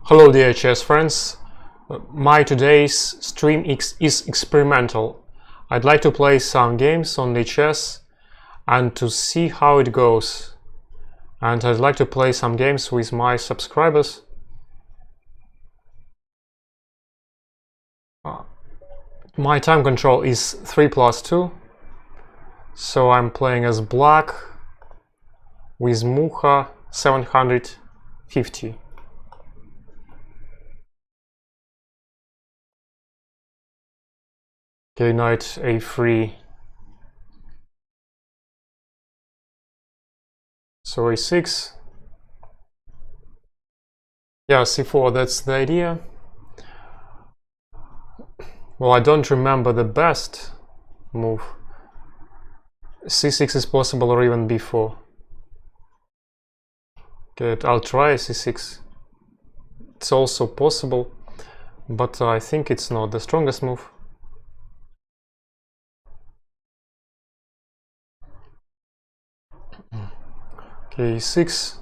Hello dear chess friends, my today's stream is experimental. I'd like to play some games on the chess and to see how it goes. And I'd like to play some games with my subscribers. My time control is 3+2, so I'm playing as black with Mucha 750. Okay, knight a3. So a6. Yeah, c4, that's the idea. Well, I don't remember the best move. c6 is possible, or even b4. Okay, I'll try c6. It's also possible, but I think it's not the strongest move. Okay, e6.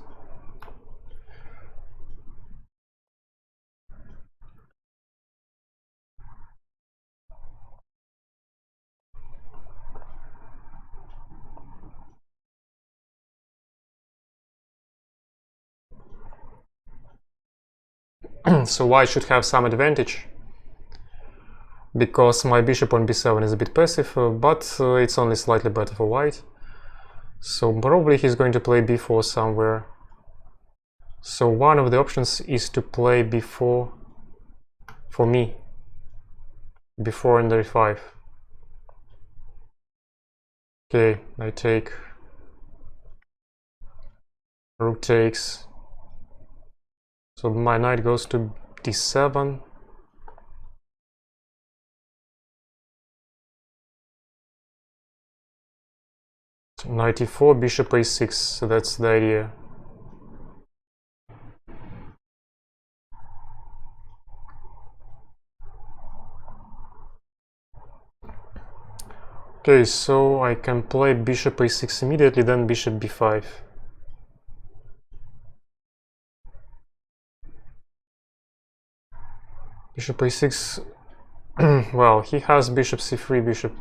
So white should have some advantage, because my bishop on b7 is a bit passive, but it's only slightly better for white. So probably he's going to play b4 somewhere. So one of the options is to play b4 for me. b4 and a5. Okay, I take. Rook takes. So my knight goes to d7. Knight e4, bishop a6, so that's the idea. Okay, so I can play bishop a6 immediately, then bishop b5. Bishop a6, well, he has bishop c3, bishop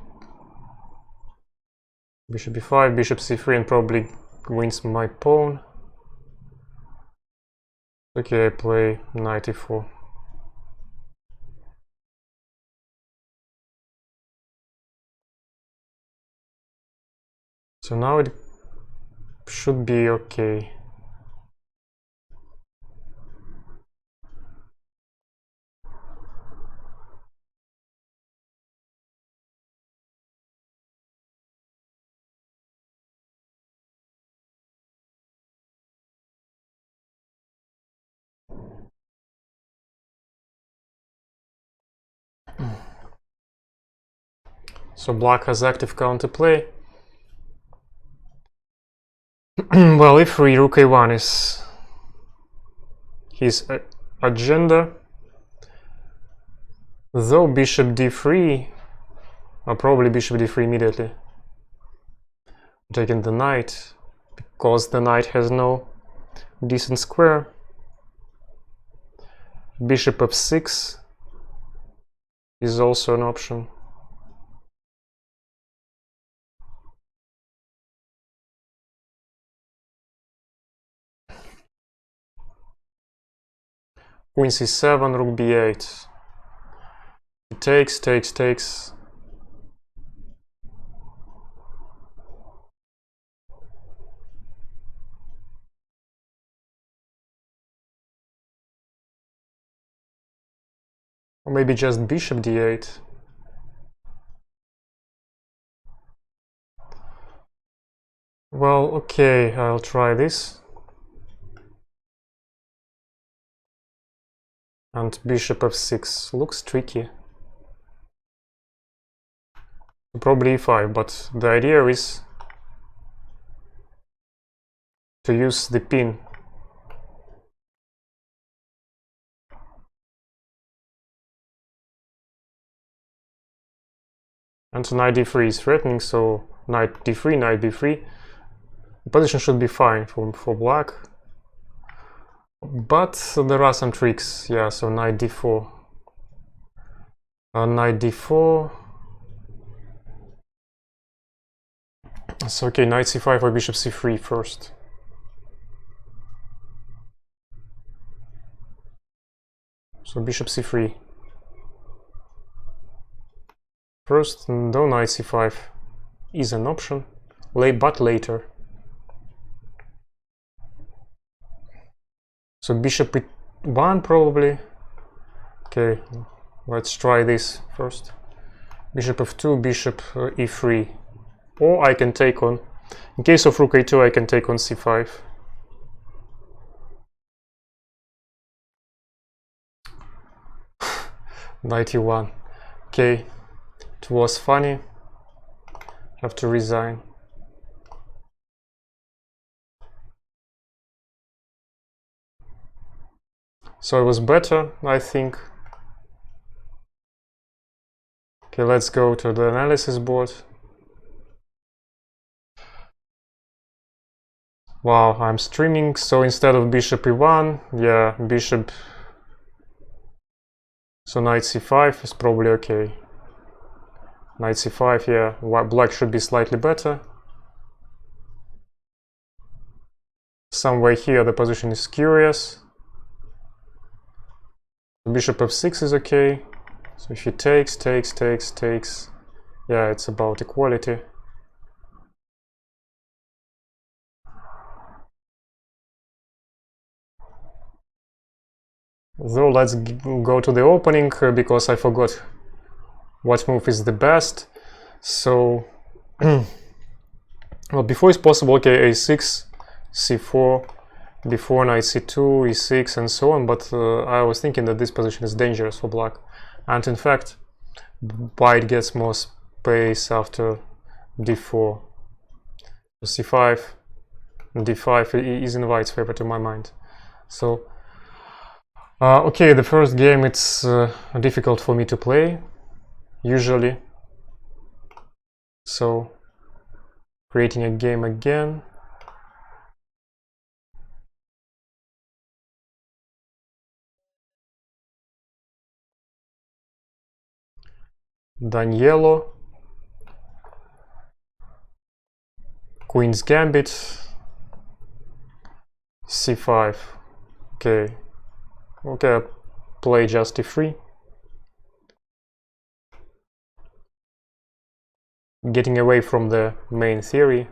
b5, bishop c3, and probably wins my pawn. Okay, I play knight e4. So now it should be okay. So black has active counterplay. Well, if rook a1 is his agenda, though bishop d3, or probably bishop d3 immediately, taking the knight, because the knight has no decent square. Bishop f6 is also an option. Queen c7, rook b8. Takes. Or maybe just bishop d8. Well, okay, I'll try this. And bishop f6 looks tricky. Probably e5, but the idea is to use the pin. And knight d3 is threatening, so knight d3, knight b3. The position should be fine for black. But there are some tricks. Yeah, so knight d4. Knight d4. So okay, knight c5 or bishop c3 first. So bishop c3. First, though knight c5 is an option, but later. So bishop e1 probably. Okay, let's try this first. Bishop f2, bishop e3. Or I can take on, in case of rook a2, I can take on c5. Knight e1. Okay, it was funny. Have to resign. So it was better, I think. Okay, let's go to the analysis board. Wow, I'm streaming, so instead of bishop e1, yeah, bishop... So knight c5 is probably okay. Knight c5, yeah, black should be slightly better. Somewhere here the position is curious. Bishop f6 is okay. So if he takes, yeah, it's about equality. Though let's go to the opening because I forgot what move is the best. So, well, before it's possible, okay, a6, c4, before knight c2, e6, and so on, but I was thinking that this position is dangerous for black. And in fact, white gets more space after d4. c5, d5 is in white's favor to my mind. So, okay, the first game it's difficult for me to play, usually. So, creating a game again. Done yellow. Queen's Gambit. c5. Okay. Okay, play just e3. Getting away from the main theory.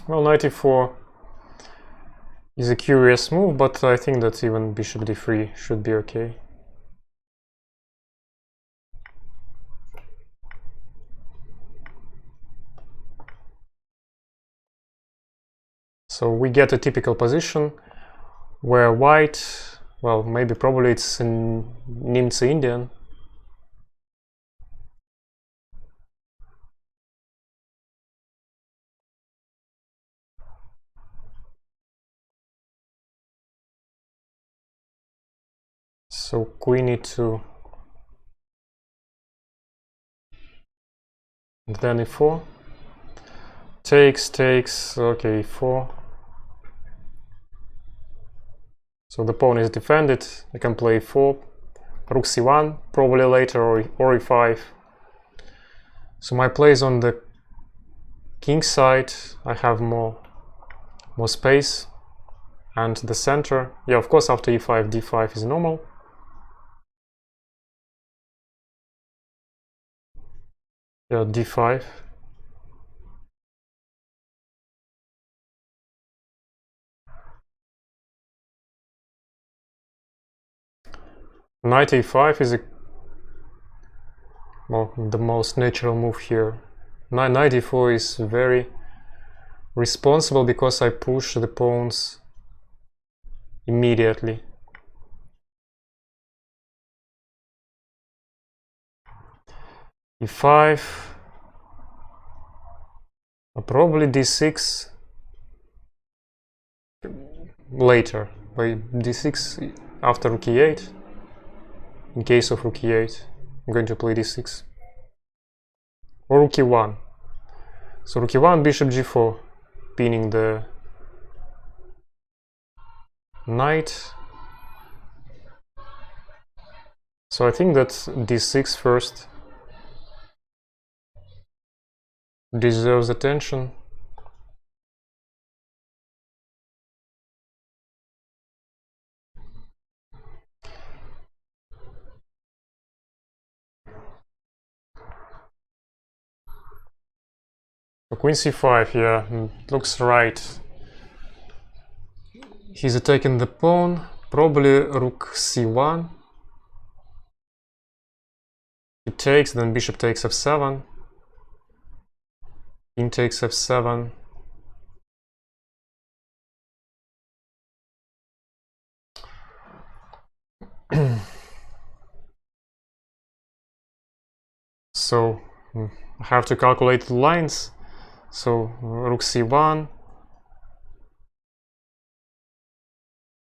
Well, knight e4 is a curious move, but I think that even bishop d3 should be okay. So we get a typical position where white, well, maybe probably it's in Nimtse Indian. So queen e2, and then e4, takes, okay, e4. So the pawn is defended. I can play e4, rook c1 probably later, or e5. So my play is on the king side. I have more space, and the center. Yeah, of course, after e5, d5 is normal. Yeah, d5. Knight a5 is the most natural move here. Knight e4 is very responsible because I push the pawns immediately. e5, probably d6 later, by d6 after rook e8. In case of rook e8, I'm going to play d6. Or rook e1. So rook e1, bishop g4. pinning the knight. So I think that d6 first deserves attention. So queen c5, yeah, looks right. He's attacking the pawn, probably rook c1. He takes, then bishop takes f7. King takes f7. So I have to calculate the lines. So rook c1.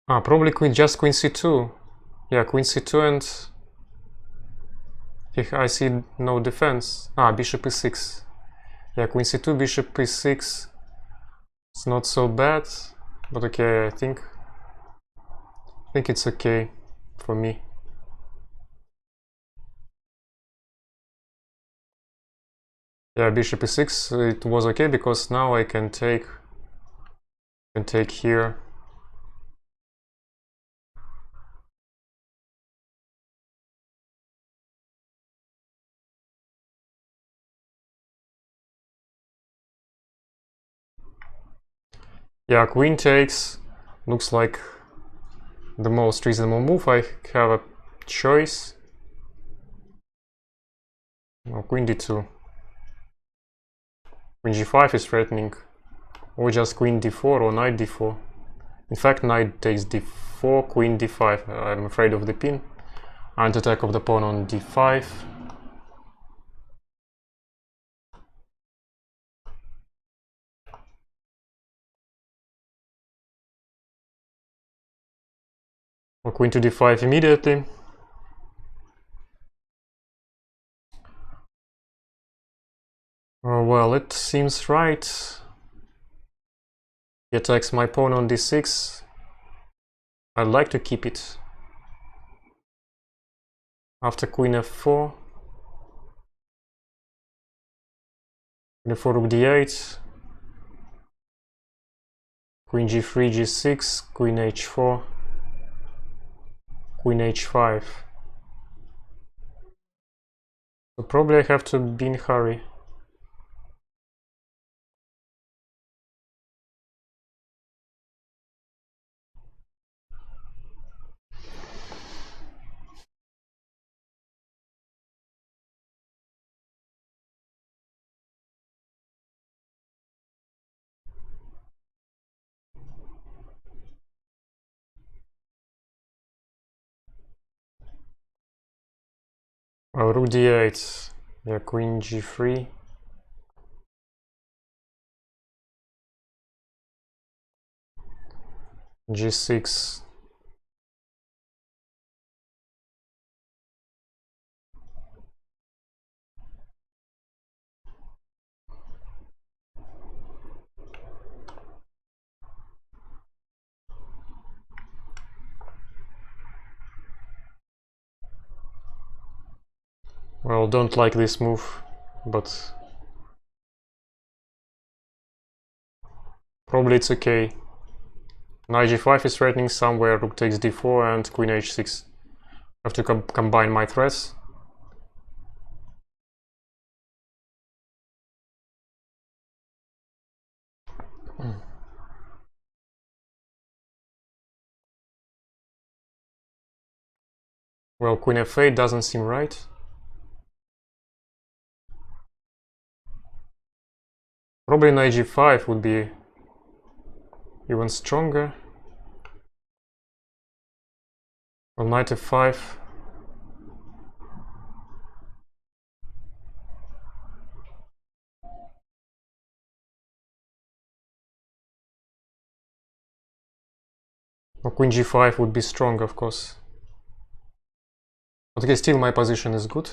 Probably just queen c2. Yeah, queen c2 and I see no defense. Bishop e6. Yeah, queen c2, bishop e6. It's not so bad, but okay, I think it's okay for me. Yeah, bishop e6, it was okay because now I can take here. Yeah, queen takes looks like the most reasonable move. I have a choice. No, queen d2. Queen g5 is threatening, or just queen d4 or knight d4. In fact, knight takes d4, queen d5. I'm afraid of the pin. And attack of the pawn on d5. Or queen to d5 immediately. Well, it seems right. He attacks my pawn on d6. I'd like to keep it. After queen f4. Queen f4, rook d8. Queen g3, g6, queen h4. Queen h5. So probably I have to be in a hurry. Oh, rook d8. Yeah, queen g3. g6. Well, don't like this move, but probably it's okay. Knight g5 is threatening somewhere, rook takes d4 and queen h6. I have to combine my threats. Well, queen f8 doesn't seem right. Probably knight g5 would be even stronger. Well, knight f5. Well, queen g5 would be strong, of course. But okay, still my position is good.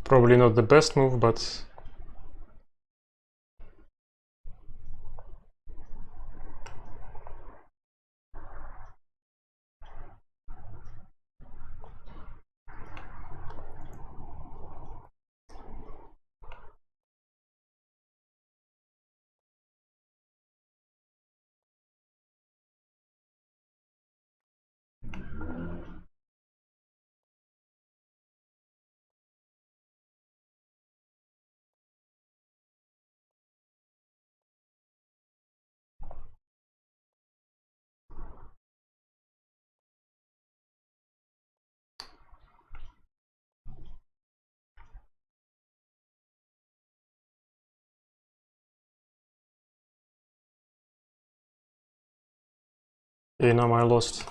Probably not the best move, but yeah, now I lost.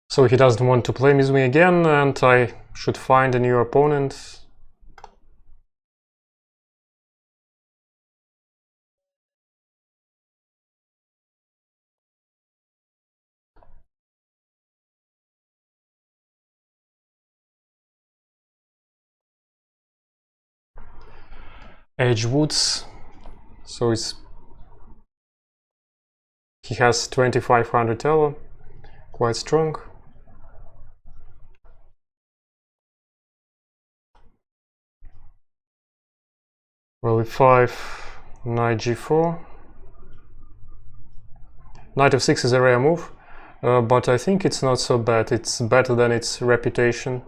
So he doesn't want to play with me again, and I should find a new opponent. Edgewoods. So he has 2500 elo, quite strong. Well, e5, knight g4. Knight f6 is a rare move, but I think it's not so bad. It's better than its reputation.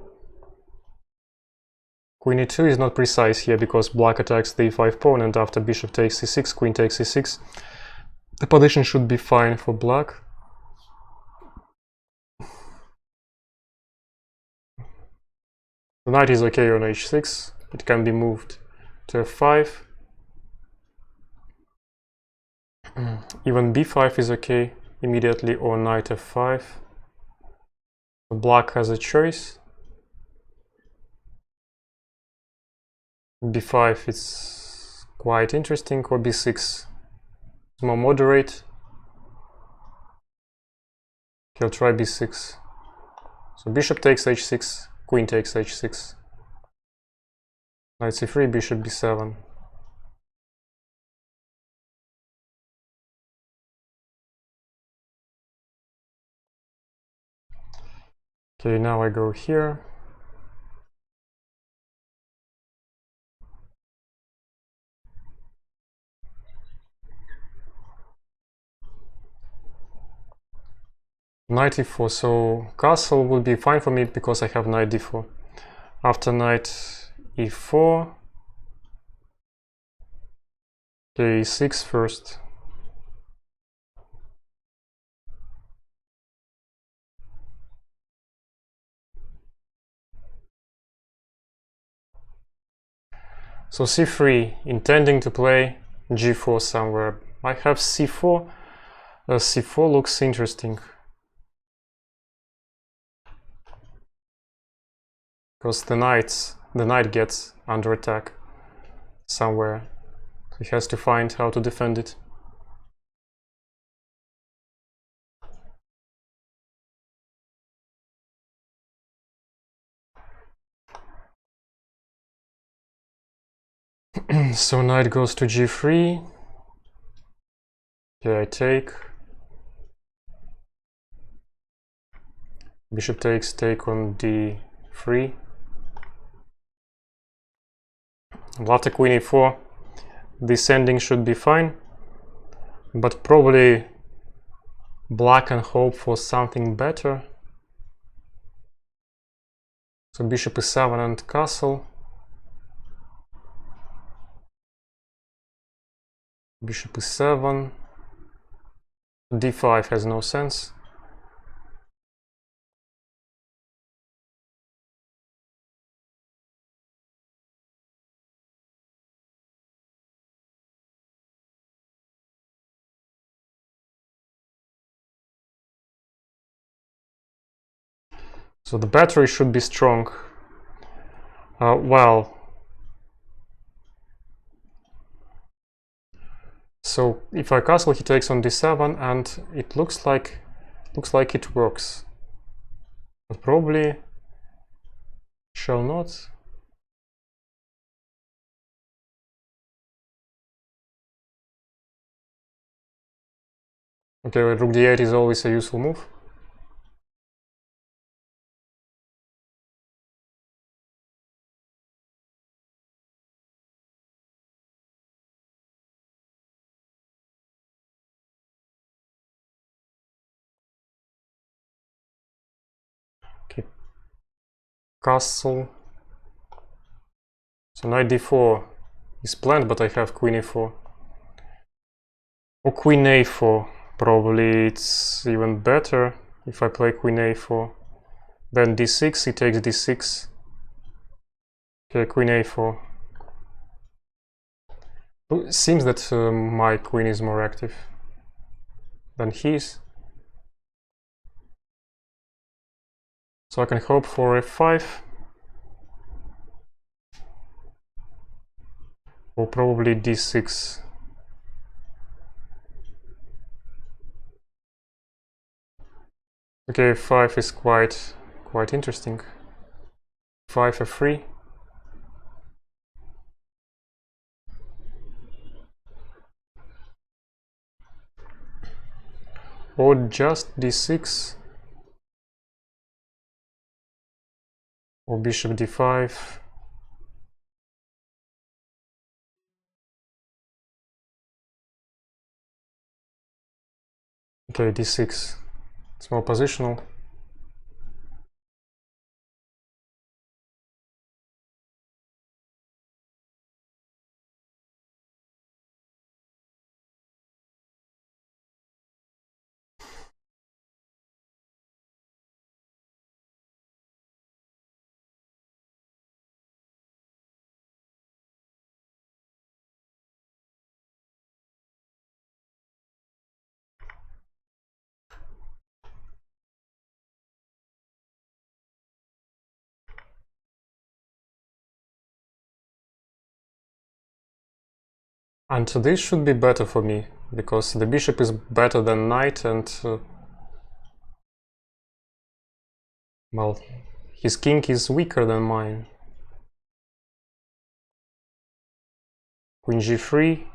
Queen e2 is not precise here because black attacks the e5 pawn, and after bishop takes e6, queen takes e6. The position should be fine for black. The knight is okay on h6. It can be moved to f5. Even b5 is okay immediately, or knight f5. Black has a choice. b5 is quite interesting, or b6 more moderate. He'll try b6. So bishop takes h6, queen takes h6. Knight c3, bishop b7. Okay, now I go here. Knight e4, so castle would be fine for me because I have knight d4. After knight e4, okay, e6 first. So c3, intending to play g4 somewhere. I have c4. C4 looks interesting, because the knight gets under attack somewhere. He has to find how to defend it. So knight goes to g3. Okay, I take. Bishop takes, take on d3. After queen e4, this ending should be fine, but probably black can hope for something better. So bishop e7 and castle. Bishop e7. d5 has no sense. So the battery should be strong. Well, so if I castle, he takes on d7, and it looks like it works, but probably shall not. Okay, rook d8 is always a useful move. Okay, castle. So knight d4 is planned, but I have queen e4. Or queen a4. Probably it's even better if I play queen a4. Then d6, he takes d6. Okay, queen a4. It seems that my queen is more active than his. So I can hope for f5. Or probably d6. Okay, f5 is quite interesting. 5 f3. Or just d6. Or bishop d5. Okay, d6. It's more positional. And this should be better for me, because the bishop is better than knight, and well, his king is weaker than mine. Queen g3.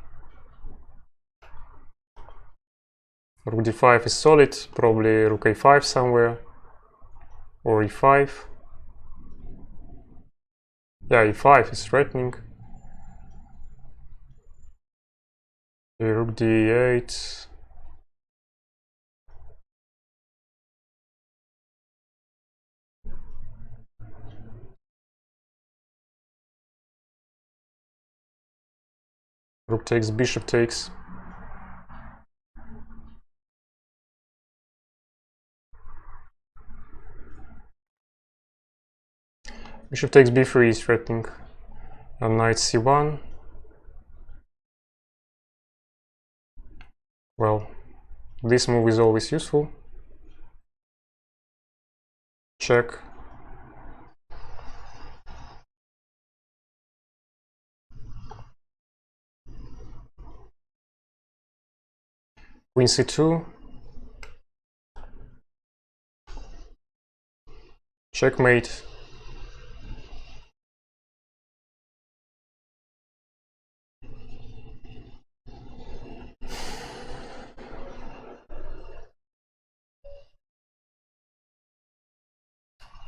Rook d5 is solid, probably rook a5 somewhere, or e5. Yeah, e5 is threatening. Okay, rook d8. Rook takes, bishop takes. Bishop takes b3 is threatening. And knight c1. Well, this move is always useful. Check. Queen c2. Checkmate.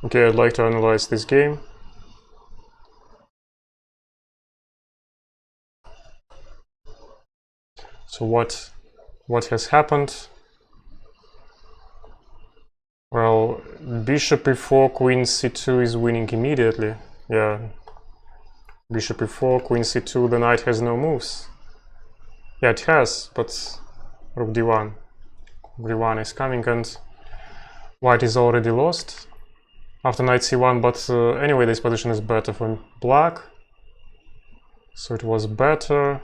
Okay, I'd like to analyze this game. So what has happened? Well, bishop e4, queen c2 is winning immediately. Yeah, bishop e4, queen c2, the knight has no moves. Yeah, it has, but rook d1. Rook d1 is coming, and white is already lost after knight c1, but anyway, this position is better for black. So it was better.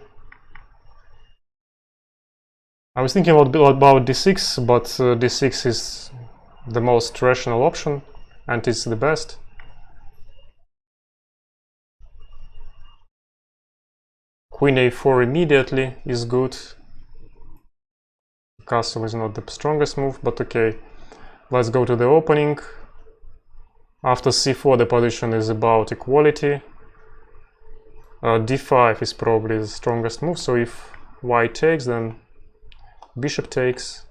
I was thinking about d6, but d6 is the most rational option, and it's the best. Queen a4 immediately is good. Castle is not the strongest move, but okay. Let's go to the opening. After c4 the position is about equality. d5 is probably the strongest move, so if white takes, then bishop takes.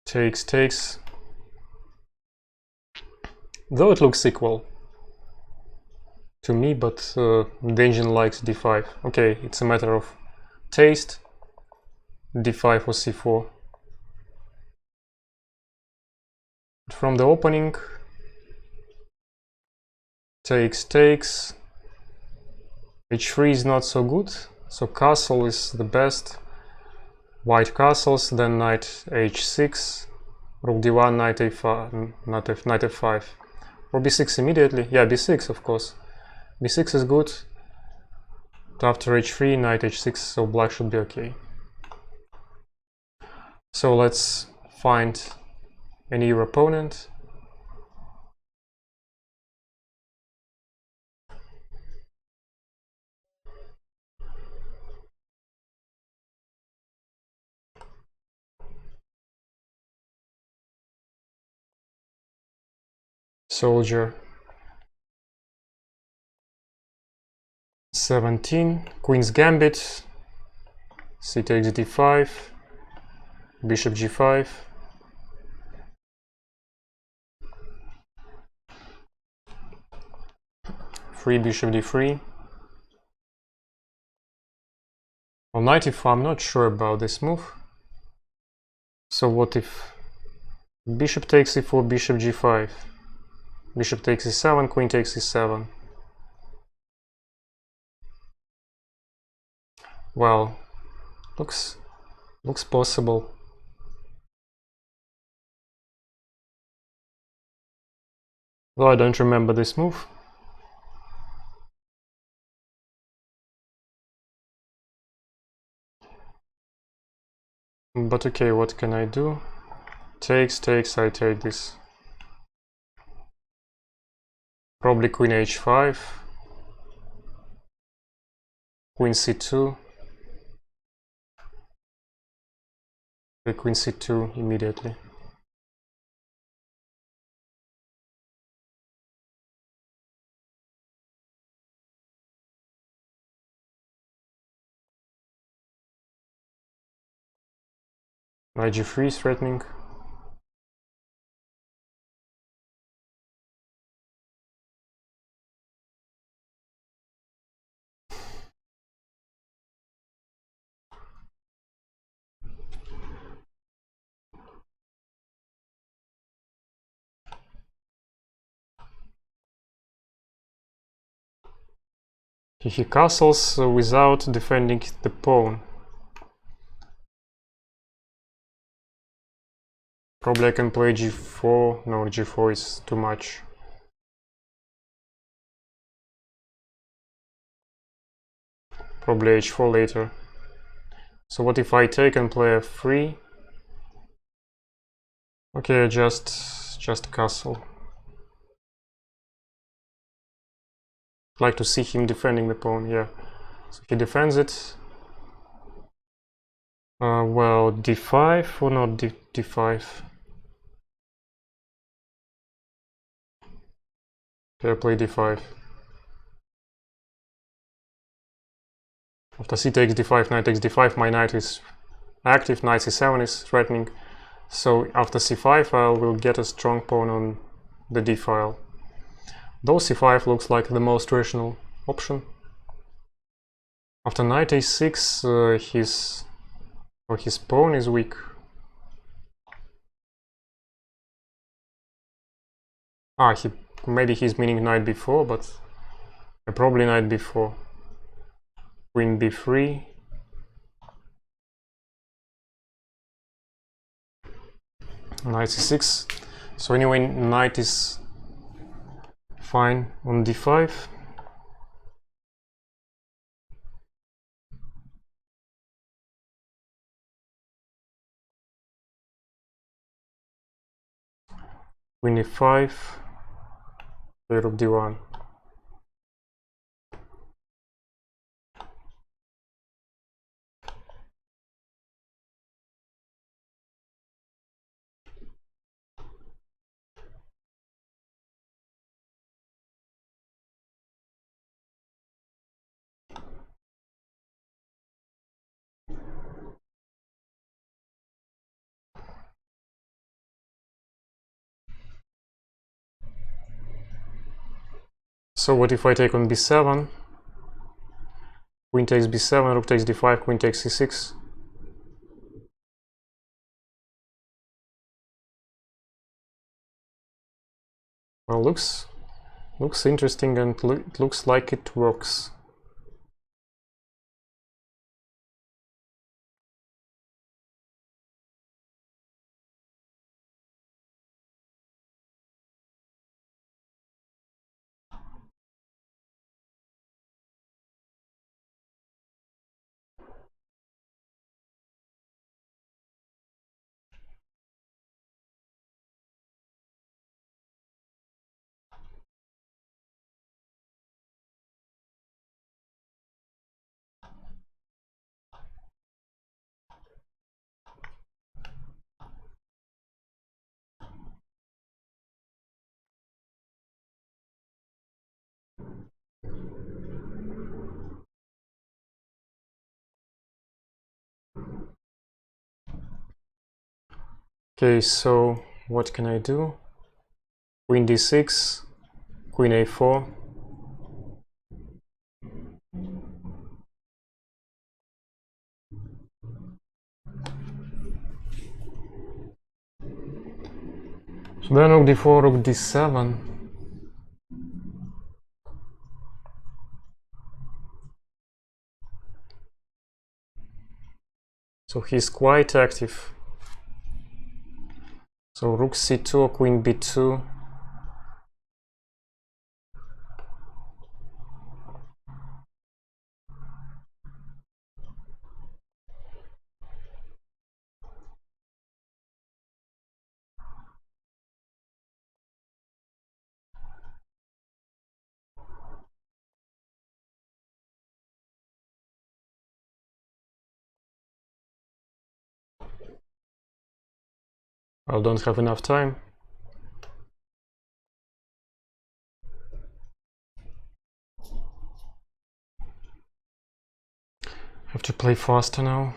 Takes. Though it looks equal to me, but the engine likes d5. Okay, it's a matter of taste. d5 or c4. From the opening, takes. h3 is not so good, so castle is the best. White castles, then knight h6, rook d1, knight a5, knight f5, or b6 immediately. Yeah, b6 of course. b6 is good. After h3, knight h6, so black should be okay. So let's find a new opponent. Soldier 17, Queen's Gambit, c takes d5, bishop g5, free bishop d3. Well, knight e4, I'm not sure about this move. So what if bishop takes e4, bishop g5, bishop takes e7, queen takes e7. Well, looks possible. Though I don't remember this move. But okay, what can I do? Takes, I take this. Probably queen h5, queen c2, the queen c2 immediately. Knight g3 is threatening. He castles without defending the pawn. Probably I can play g4. No, g4 is too much. Probably h4 later. So what if I take and play f3? Okay, just castle. I'd like to see him defending the pawn, yeah. So he defends it. Well, d5 or not d5? Okay, I play d5. After c takes d5, knight takes d5, my knight is active, knight c7 is threatening. So after c5 I will get a strong pawn on the d file. Though c5 looks like the most rational option. After knight a6, his pawn is weak. Maybe he's meaning knight b4, but probably knight b4. Queen b3. Knight c6. So anyway, knight is fine on d5. Queen e5, play rook d1. So what if I take on b7? Queen takes b7, rook takes d5, queen takes c6. Well, looks interesting, and it looks like it works. Okay, so what can I do? Queen d6, queen a4. So then rook d4, rook d7. So he's quite active. So rook c2 or queen b2. I don't have enough time. Have to play faster now.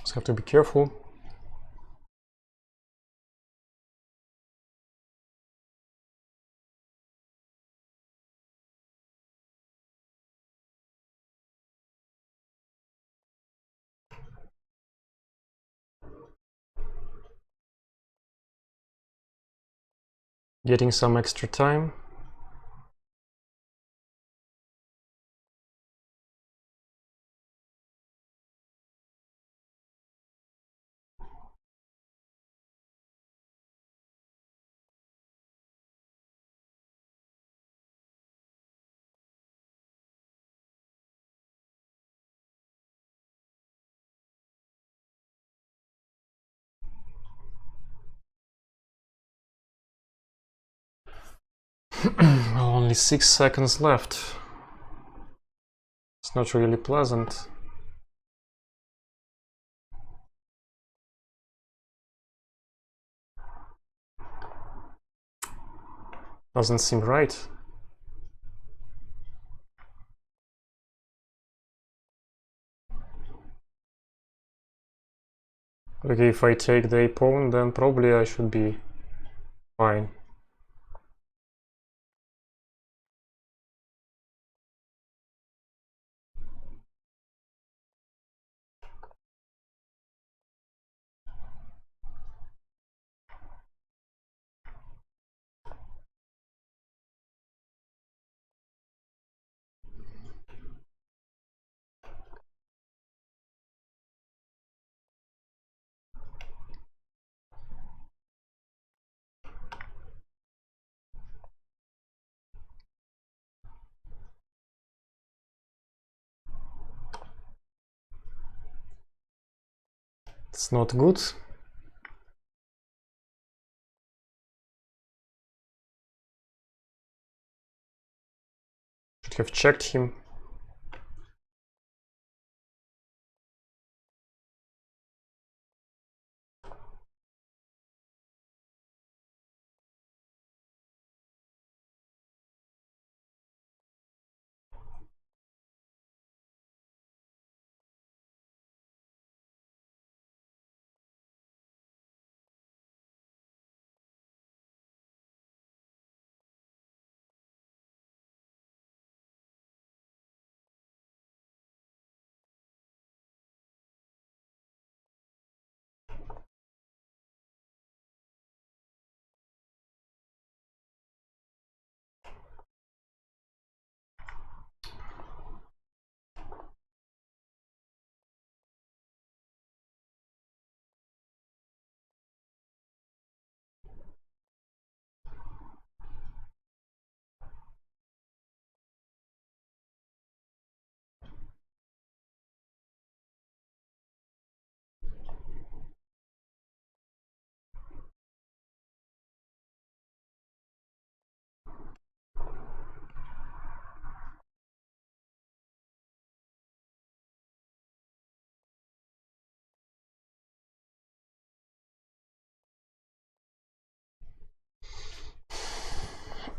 So have to be careful. Getting some extra time. Well, only 6 seconds left. It's not really pleasant. Doesn't seem right. Okay, if I take the pawn, then probably I should be fine. It's not good. Should have checked him.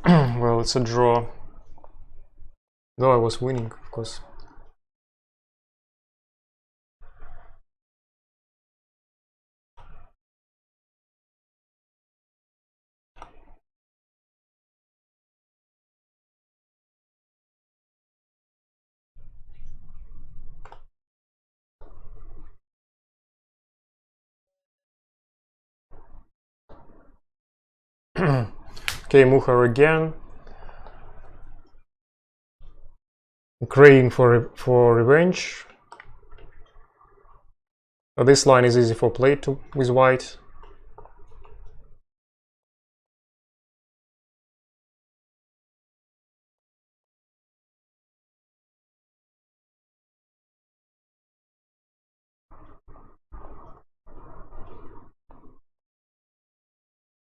Well, it's a draw. Though I was winning, of course. Okay, Muhar again. Craving for revenge. This line is easy for play too with white.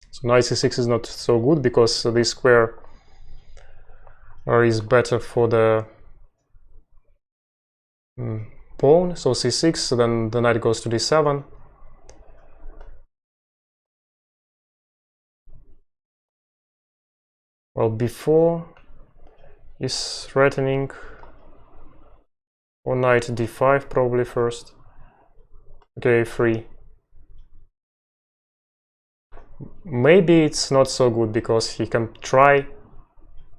So knight c6 is not so good because this square is better for the pawn. So c6, then the knight goes to d7. Well, b4 is threatening, or knight d5 probably first. Okay, a3. Maybe it's not so good because he can try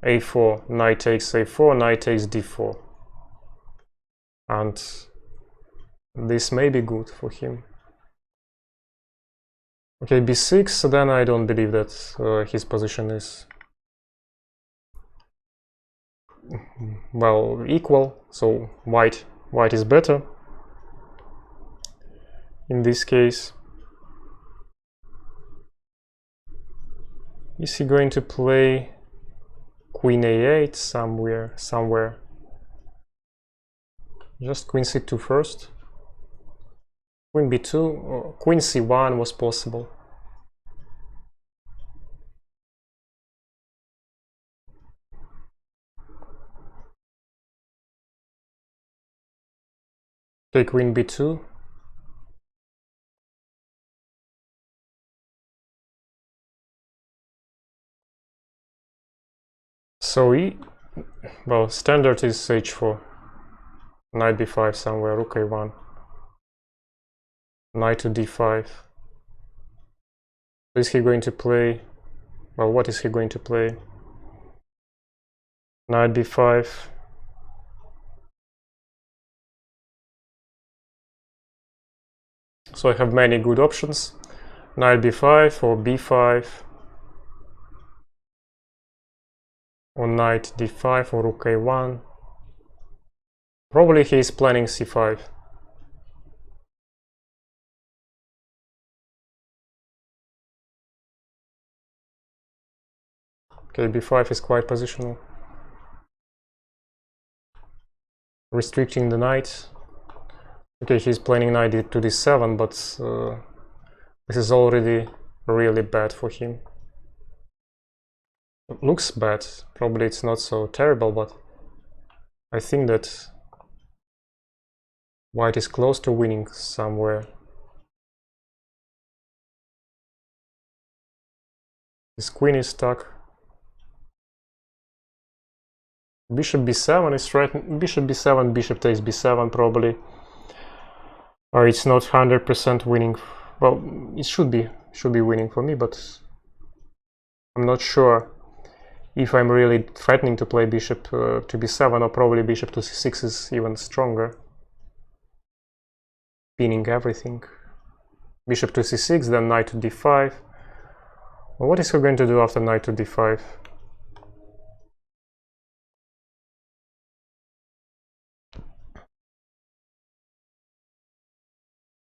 a4, knight takes a4, knight takes d4. And this may be good for him. Okay, b6, then I don't believe that his position is well equal, so white is better in this case. Is he going to play queen a8 somewhere? Just queen c2 first. Queen b2 or queen c1 was possible. Okay, queen b2. So well, standard is h4. Knight b5 somewhere, rook a1. Knight to d5. Is he going to play? Well, what is he going to play? Knight b5. So I have many good options. Knight b5 or b5. Or knight d5 or rook a1. Probably he is planning c5. Okay, b5 is quite positional. Restricting the knight. Okay, he's planning knight to d7, but this is already really bad for him. It looks bad. Probably it's not so terrible, but I think that white is close to winning somewhere. His queen is stuck. Bishop b7 is threatened. Bishop b7, bishop takes b7 probably. Or it's not 100% winning. Well, it should be winning for me, but I'm not sure if I'm really threatening to play bishop to b7, or probably bishop to c6 is even stronger. Pinning everything. Bishop to c6, then knight to d5. Well, what is he going to do after knight to d5?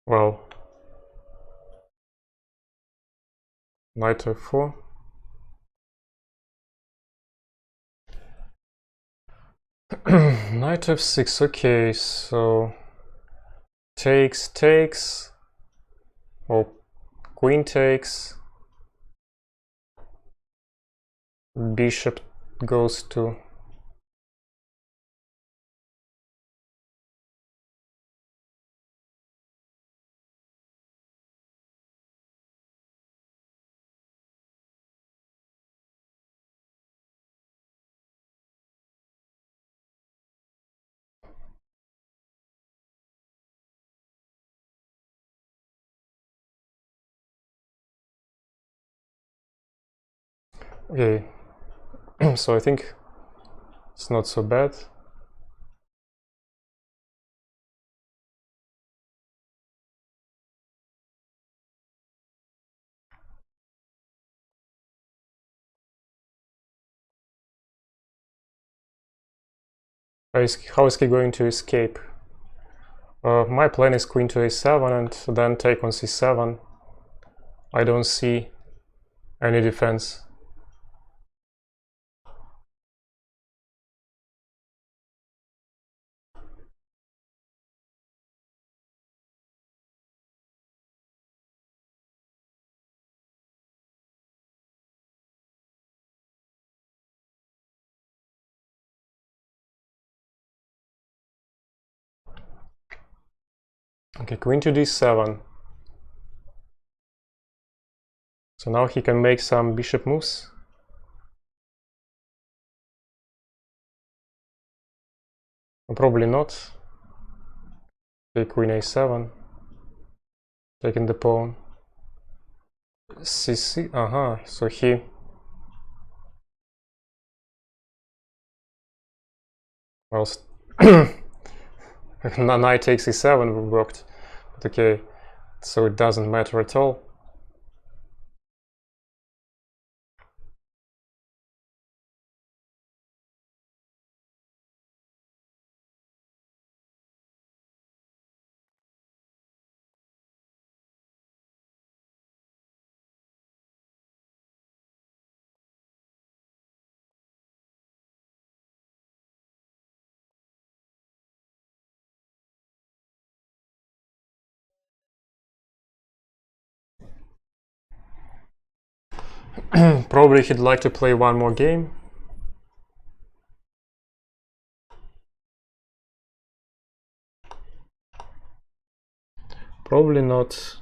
Well, knight to f4. Knight f6, okay, so takes, or queen takes, bishop goes to okay. So I think it's not so bad. How is he going to escape? My plan is queen to a7 and then take on c7. I don't see any defense. Okay, queen to d7. So now he can make some bishop moves. Probably not. Okay, queen a7. Taking the pawn. c6, so he... Well, knight takes e7 worked, but okay, so it doesn't matter at all. Probably he'd like to play one more game. Probably not.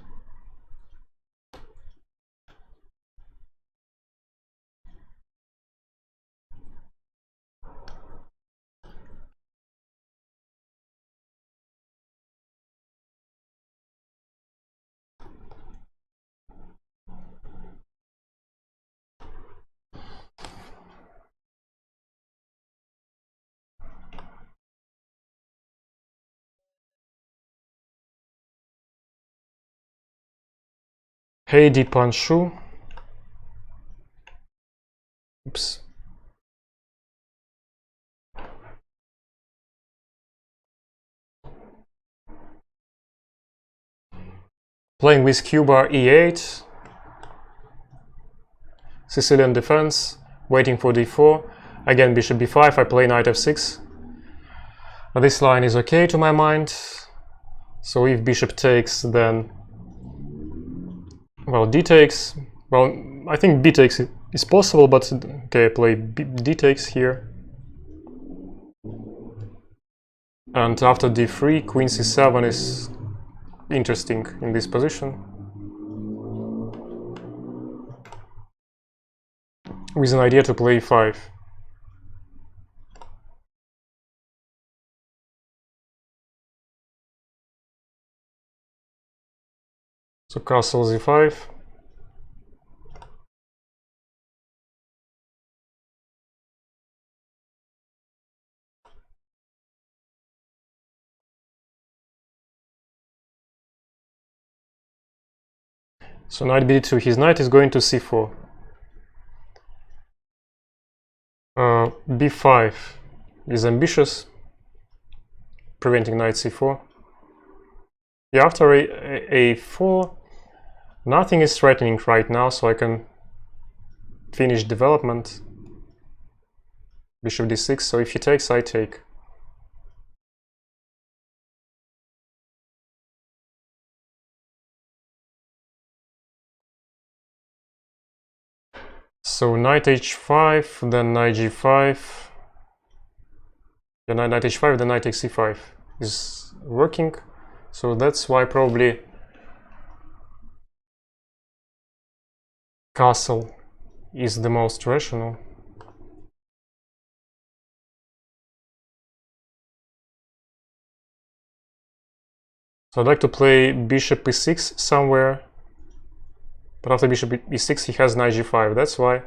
Hey, Dipanshu. Oops. Playing with Cuba e8. Sicilian defense. Waiting for d4. Again, bishop b5. I play knight f6. This line is okay to my mind. So if bishop takes, then, well, d takes. Well, I think b takes is possible, but okay, I play d takes here. And after d3, queen c7 is interesting in this position, with an idea to play e5. So castle z5. So knight b2, his knight is going to c4. b5 is ambitious, preventing knight c4. Yeah, after a4, nothing is threatening right now, so I can finish development. Bishop d6, so if he takes, I take. So knight h5, then knight g5. Yeah, knight h5, then knight takes c5 is working. So that's why probably castle is the most rational. So I'd like to play bishop e6 somewhere, but after bishop e6 he has knight g5. That's why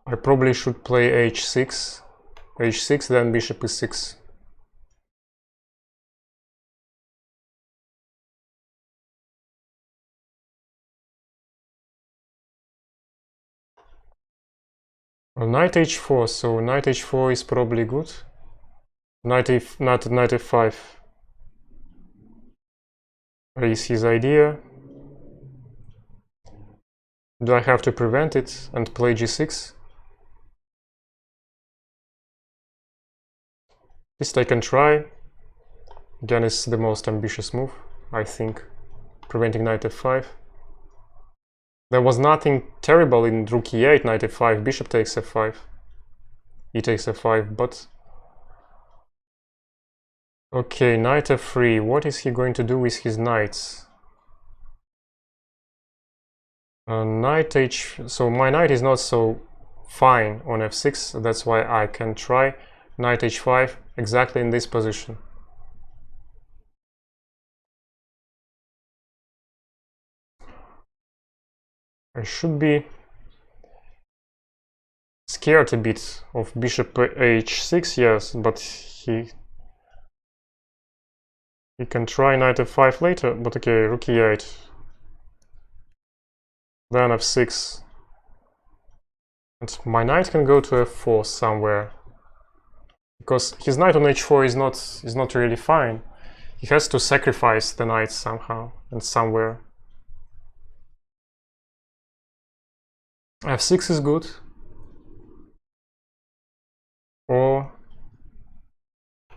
I probably should play h6, then bishop e6. Well, knight h4, so knight h4 is probably good. Knight f5 is his idea. Do I have to prevent it and play g6? At least I can try. Again, it's the most ambitious move, I think, preventing knight f5. There was nothing terrible in rook e8, knight f5, bishop takes f5, e takes f5, but... Okay, knight f3, what is he going to do with his knights? Knight h... so my knight is not so fine on f6, that's why I can try knight h5 exactly in this position. I should be scared a bit of bishop h6, yes, but he can try knight f5 later, but okay, rook e8, then f6, and my knight can go to f4 somewhere, because his knight on h4 is not really fine. He has to sacrifice the knight somehow and somewhere. f6 is good, or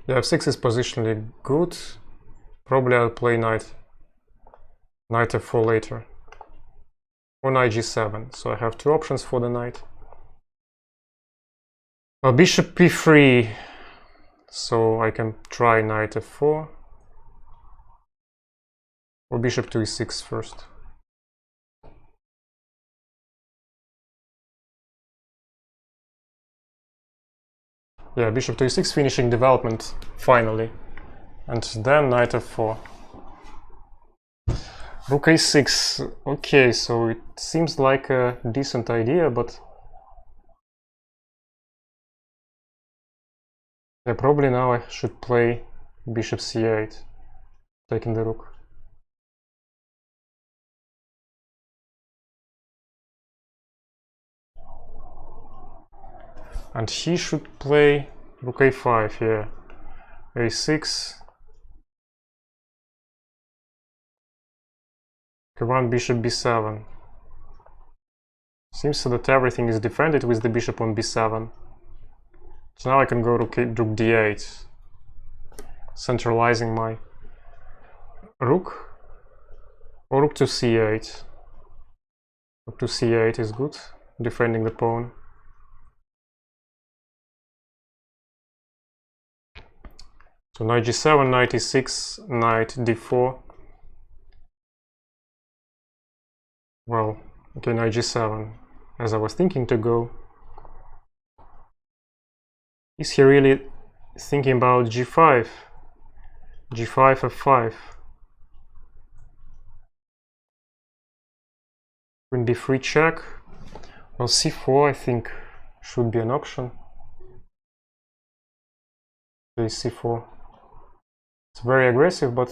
yeah, f6 is positionally good. Probably I'll play knight f4 later, or knight g7. So I have two options for the knight. Bishop p3, so I can try knight f4, or bishop to e6 first. Yeah, bishop to e6, finishing development, finally. And then knight f4. Rook a6. Okay, so it seems like a decent idea, but... yeah, probably now I should play bishop c8, taking the rook. And he should play rook a5 here. a6. One bishop b7. Seems that everything is defended with the bishop on b7. So now I can go rook d8, centralizing my rook or rook to c8. Rook to c8 is good, defending the pawn. So knight g7, knight e6, knight d4. Well, okay, knight g7, as I was thinking to go. Is he really thinking about g5? g5, f5. Queen b3 check. Well, c4 I think should be an option. Okay, c4. It's very aggressive, but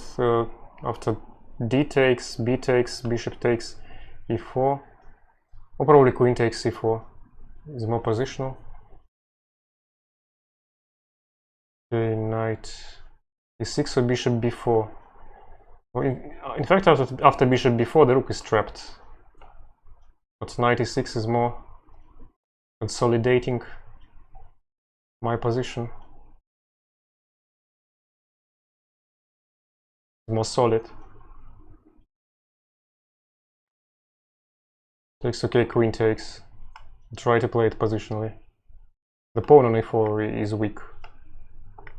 after d takes, b takes, bishop takes, e4, or probably queen takes c4 is more positional. Okay, knight e6 or bishop b4. Well, in fact, after bishop b4, the rook is trapped. But knight e6 is more consolidating my position. More solid. Takes, okay, queen takes. Try to play it positionally. The pawn on e4 is weak.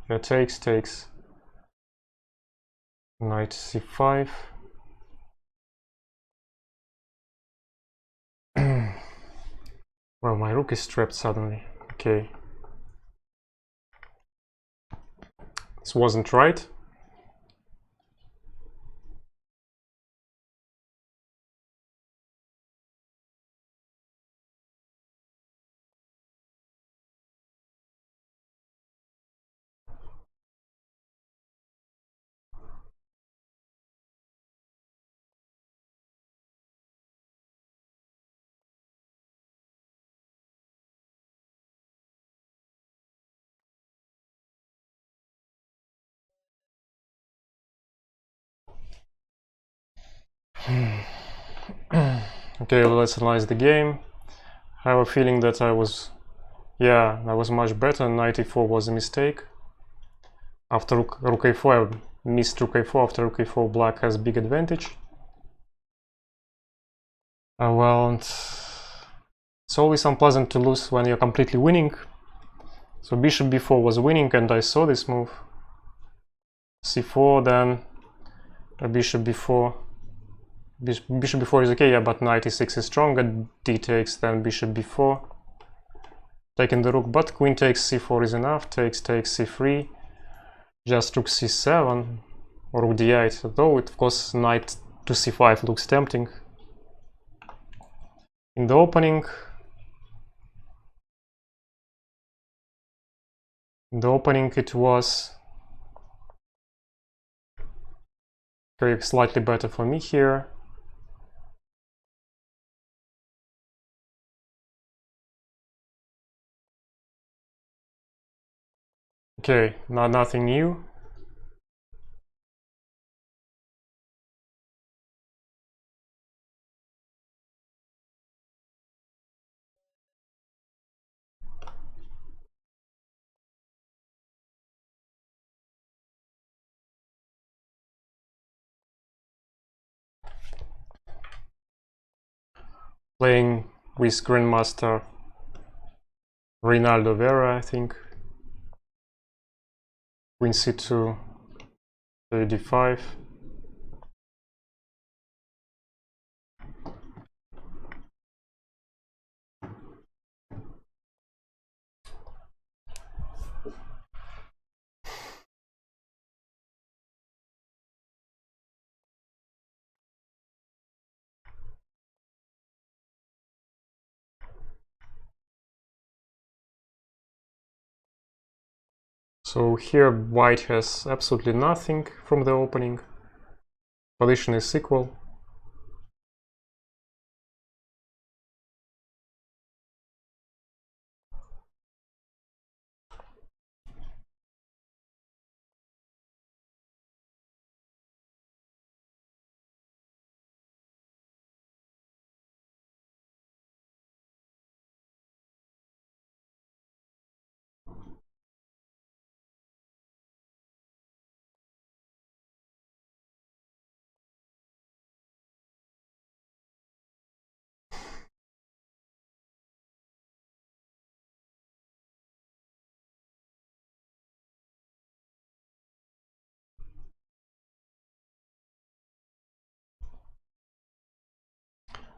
Yeah, takes. Knight c5. Well, my rook is trapped suddenly. Okay. This wasn't right. Okay, let's analyze the game. I have a feeling that I was much better. Knight e4 was a mistake. After rook a4, I missed rook a4. After rook a4, black has big advantage. Well, it's always unpleasant to lose when you're completely winning. So bishop b4 was winning, and I saw this move. c4, then bishop b4. Bishop b4 is okay, yeah, but knight e6 is stronger. D takes, then bishop b4. Taking the rook, but queen takes c4 is enough. Takes c3. Just rook c7 or rook d8. Though, of course, knight to c5 looks tempting. In the opening, it was slightly better for me here. Okay, nothing new. Playing with Grandmaster Rinaldo Vera, I think. Queen c2, d5. So here white has absolutely nothing from the opening. Position is equal.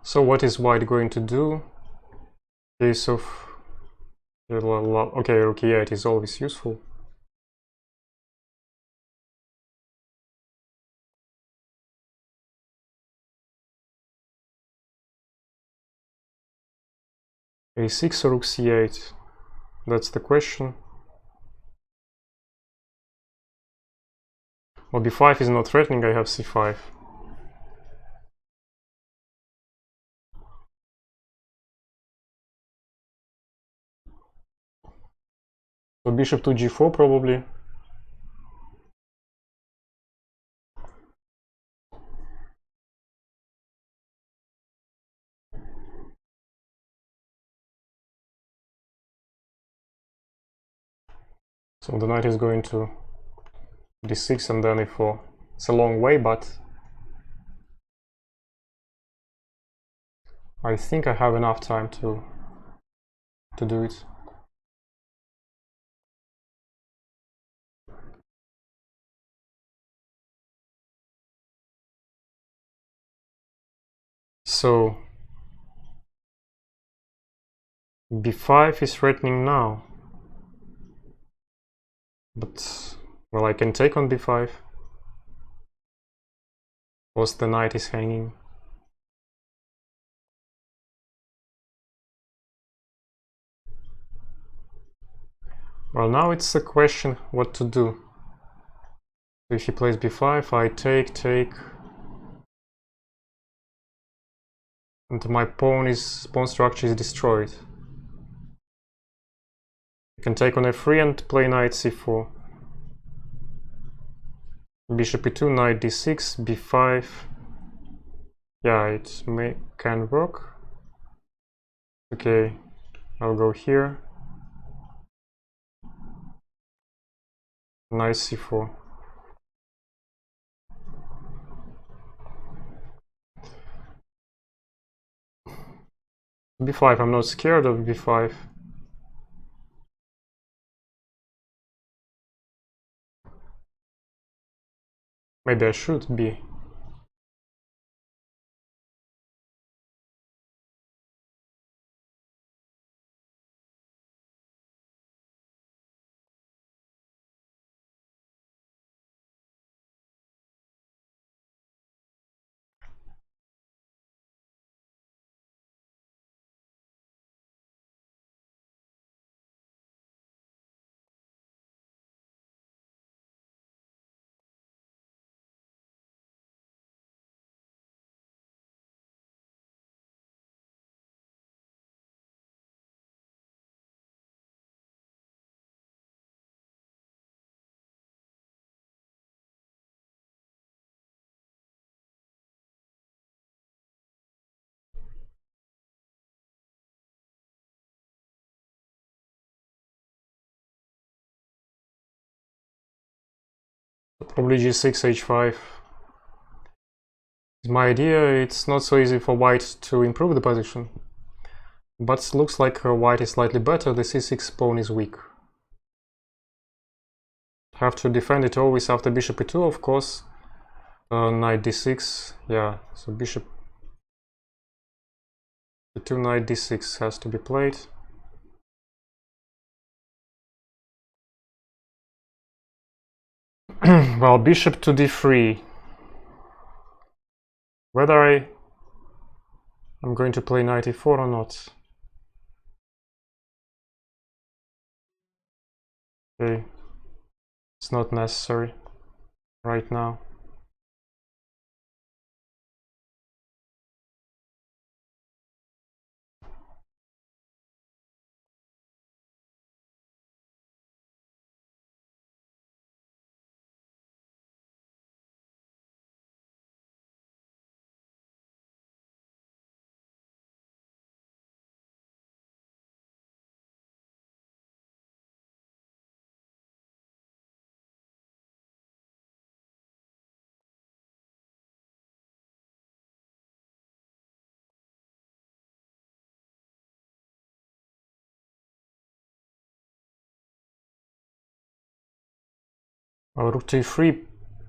So what is white going to do? Case of... Okay, rook e8 is always useful. a6 or rook c8? That's the question. Well, b5 is not threatening, I have c5. So bishop to g4 probably. So the knight is going to d6 and then e4. It's a long way, but I think I have enough time to do it. So b5 is threatening now, but well, I can take on b5. Plus the knight is hanging. Well, now it's a question what to do. If he plays b5, I take, and my pawn structure is destroyed. I can take on f3 and play knight c4. Bishop e2, knight d6, b5. Yeah, it can work. Okay, I'll go here. Knight c4. b5, I'm not scared of b5. Maybe I should be. Probably g6, h5 is my idea. It's not so easy for white to improve the position, but looks like white is slightly better. The c6 pawn is weak. Have to defend it always after bishop e2, of course. Knight d6, yeah, so bishop e2, knight d6 has to be played. Well, bishop to d3. Whether I'm going to play knight e4 or not. Okay, it's not necessary right now. Rook to e3,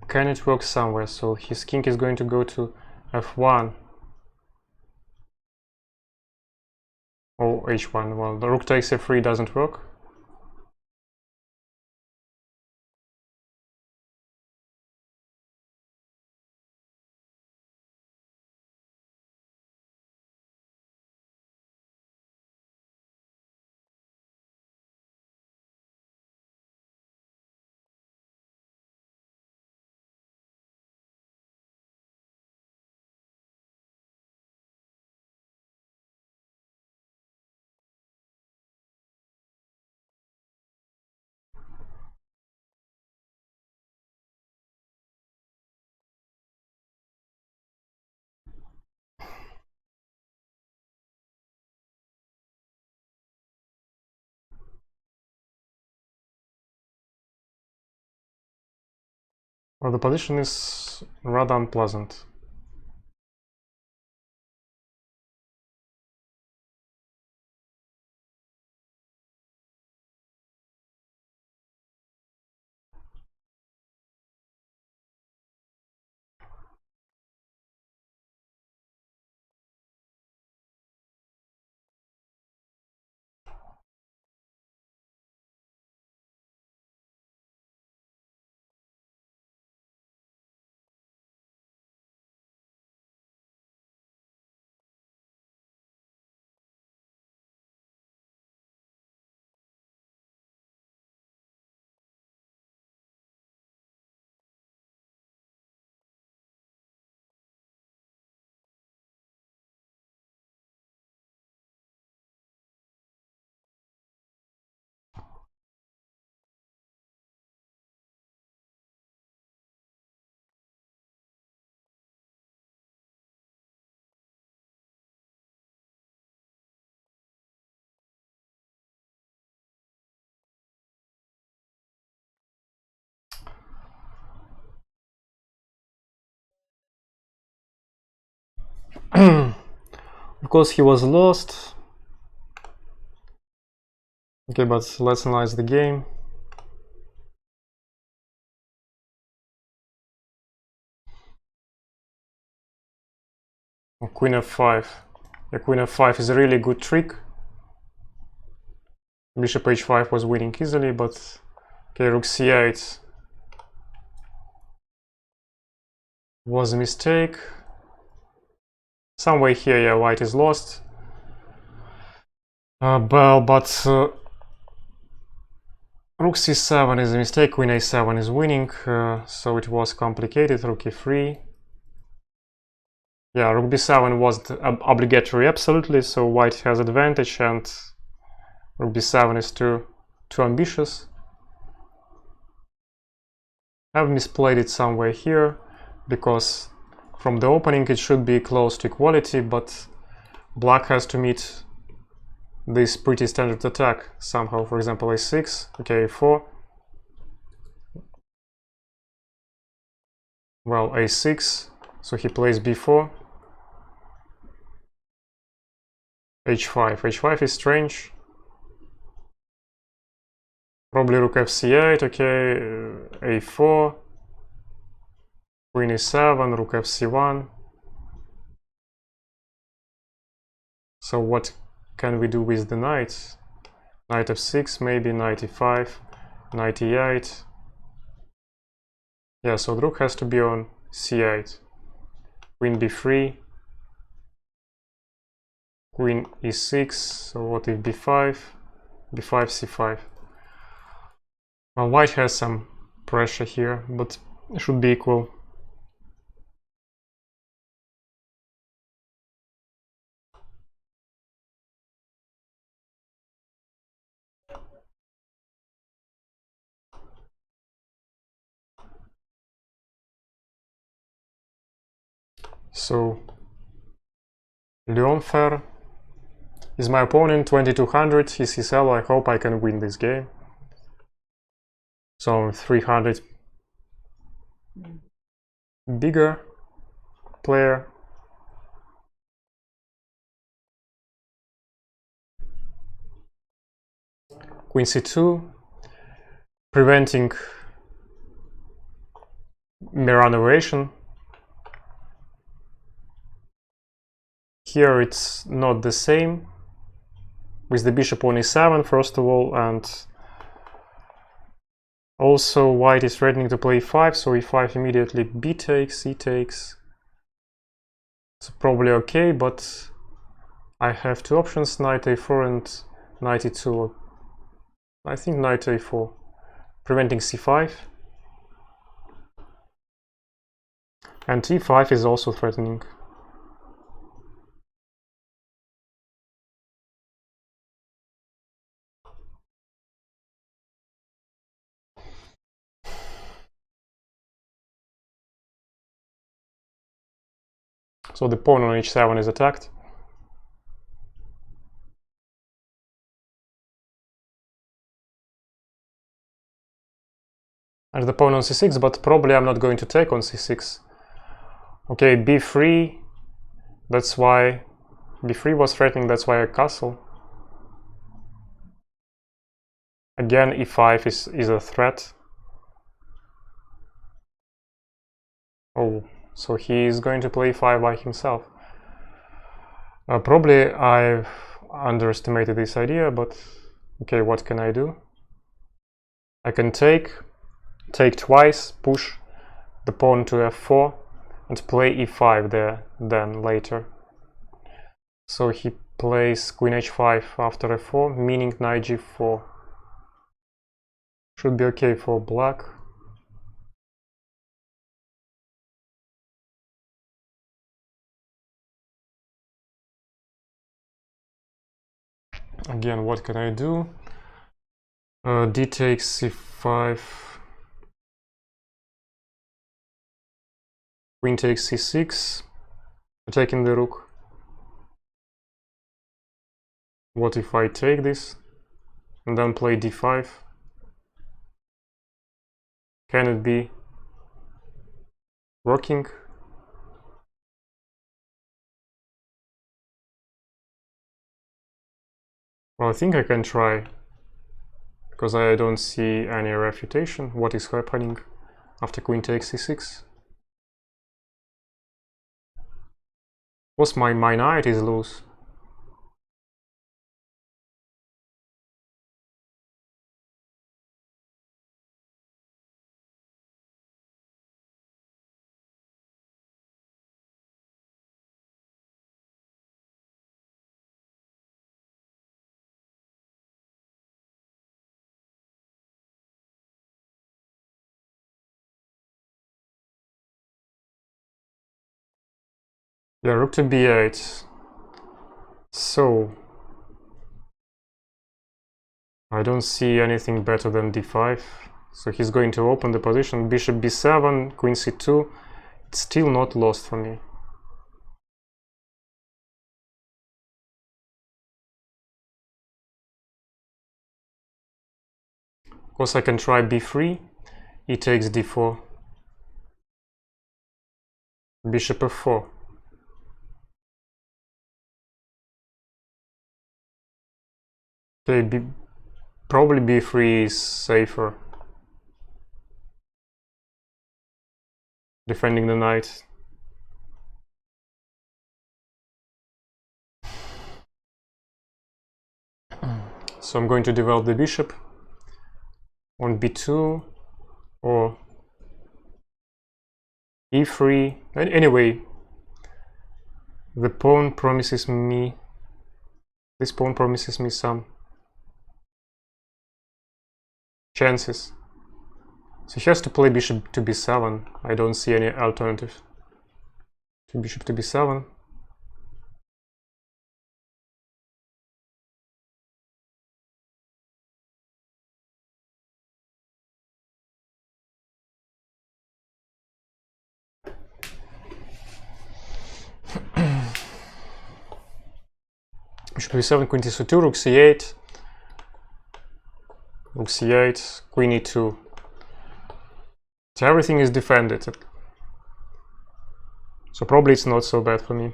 can it work somewhere? So his king is going to go to f1. Oh, h1. Well, the rook takes f3 doesn't work. Well, the position is rather unpleasant. Of course, he was lost. Okay, but let's analyze the game. Queen f5. Yeah, Queen f5 is a really good trick. Bishop h5 was winning easily, but okay, rook c8 was a mistake. Somewhere here, yeah, white is lost. But rook c7 is a mistake, queen a7 is winning, so it was complicated. Rook e3. Yeah, rook b7 wasn't obligatory absolutely, so white has advantage, and rook b7 is too ambitious. I've misplayed it somewhere here, because from the opening it should be close to equality, but black has to meet this pretty standard attack somehow. For example, a6, okay, a4. Well, a6, so he plays b4. h5. h5 is strange. Probably rook fc8, okay, a4. Queen e7, rook fc1. So what can we do with the knight? Knight f6, maybe knight e5, knight e8. Yeah, so the rook has to be on c8. Queen b3. Queen e6, so what if b5? b5, c5. Well, white has some pressure here, but it should be equal. So Leon Fer is my opponent, 2200, he's his ally. I hope I can win this game. So 300 bigger player. Queen c2, preventing mirror narration. Here it's not the same. with the bishop on e7 first of all, and also white is threatening to play e5, so e5 immediately, b takes, e takes. It's probably okay, but I have two options, knight a4 and knight e2. I think knight a4, preventing c5. And e5 is also threatening. So the pawn on h7 is attacked. And the pawn on c6, but probably I'm not going to take on c6. Okay, b3, that's why b3 was threatening, that's why I castle. Again, e5 is a threat. Oh, so he is going to play e5 by himself. Probably I've underestimated this idea, but okay, what can I do? I can take twice, push the pawn to f4 and play e5 there then later. So he plays queen h5 after f4, meaning knight g4. Should be okay for black. Again, what can I do? D takes c5, queen takes c6, attacking the rook. What if I take this and then play d5? Can it be working? Well, I think I can try, because I don't see any refutation. What is happening after queen takes c6? Was my knight is loose. Yeah, rook to b8. So I don't see anything better than d5. So he's going to open the position. Bishop b7, queen c2. It's still not lost for me. Of course, I can try b3. E takes d4. Bishop f4. Okay, probably b3 is safer. Defending the knight. So I'm going to develop the bishop on b2 or e3. Anyway, the pawn promises me, this pawn promises me some chances. So he has to play bishop to b7. I don't see any alternative to bishop to b7. Bishop to b7, queen c2, rook c8, rook c8, queen e2. So everything is defended. So probably it's not so bad for me.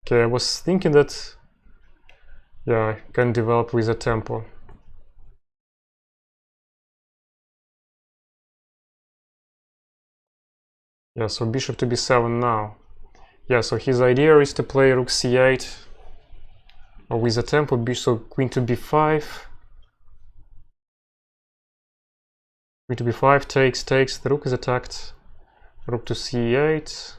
Okay, I was thinking that, yeah, I can develop with a tempo. Yeah, so bishop to b7 now. Yeah, so his idea is to play rook c8 Or with a tempo, so queen to b5. Queen to b5 takes, the rook is attacked. Rook to c8.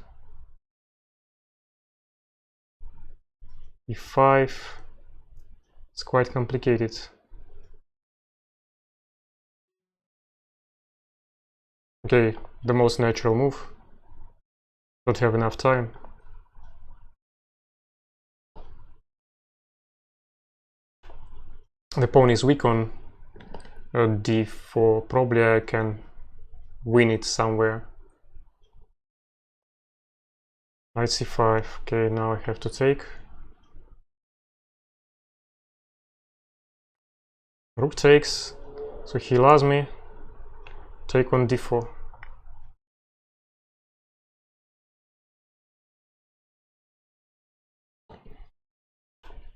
e5. It's quite complicated. Okay, the most natural move. Don't have enough time. The pawn is weak on d4. Probably I can win it somewhere. Knight c5. Okay, now I have to take. Rook takes, so he allows me. Take on d4.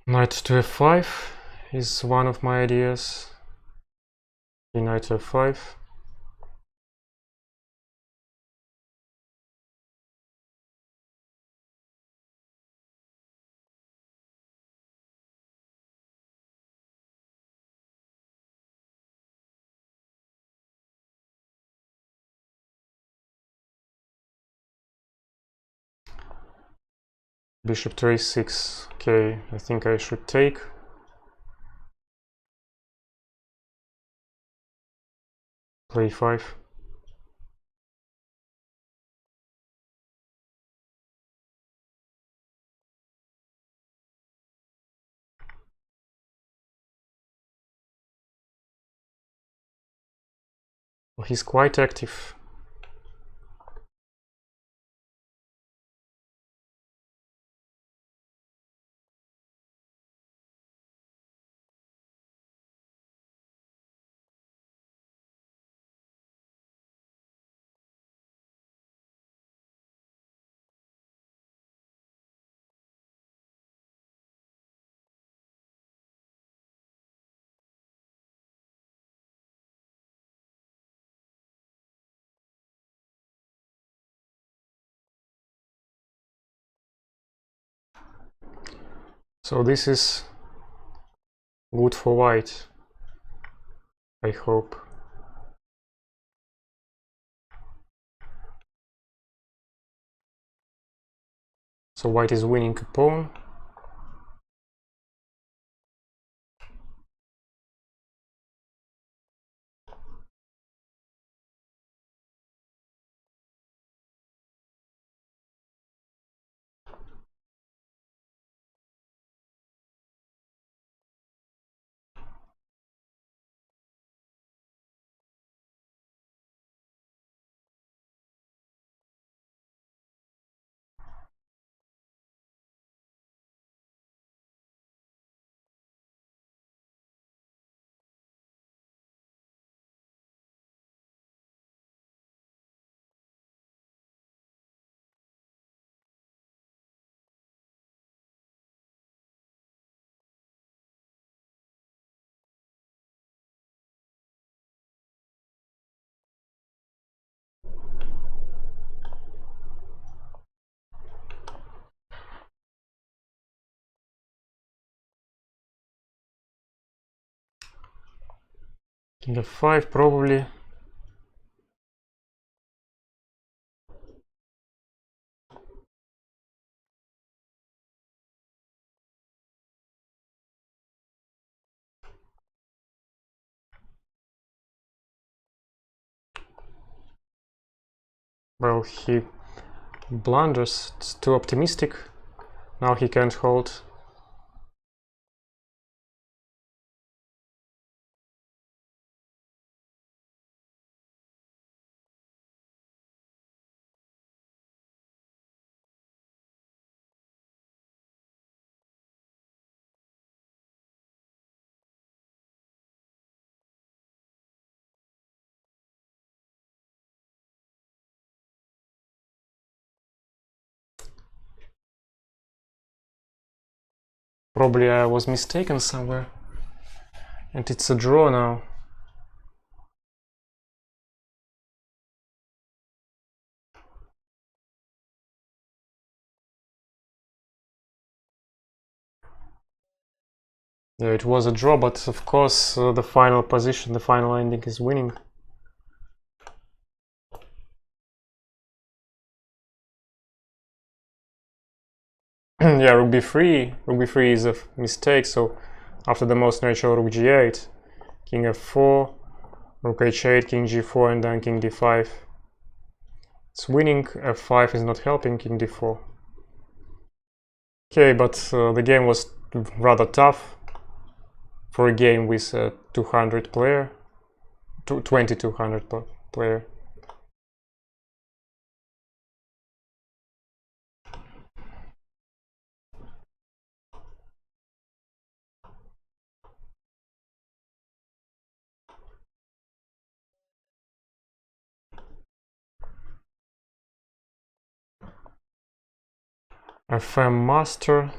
Knight to f5 is one of my ideas. Knight to f5. Bishop to a6. Okay, I think I should take. Play 5. Well, he's quite active. So this is good for white, I hope. So white is winning a pawn. King f5 probably. Well, he blunders, it's too optimistic. Now he can't hold. Probably I was mistaken somewhere. And it's a draw now. Yeah, it was a draw, but of course the final position, the final ending is winning. Yeah, rook b3. Rook b3 is a mistake, so after the most natural rook g8, king f4, rook h8, king g4, and then king d5. It's winning, f5 is not helping, king d4. Okay, but the game was rather tough for a game with a 200 player, 2200 player. FM Master,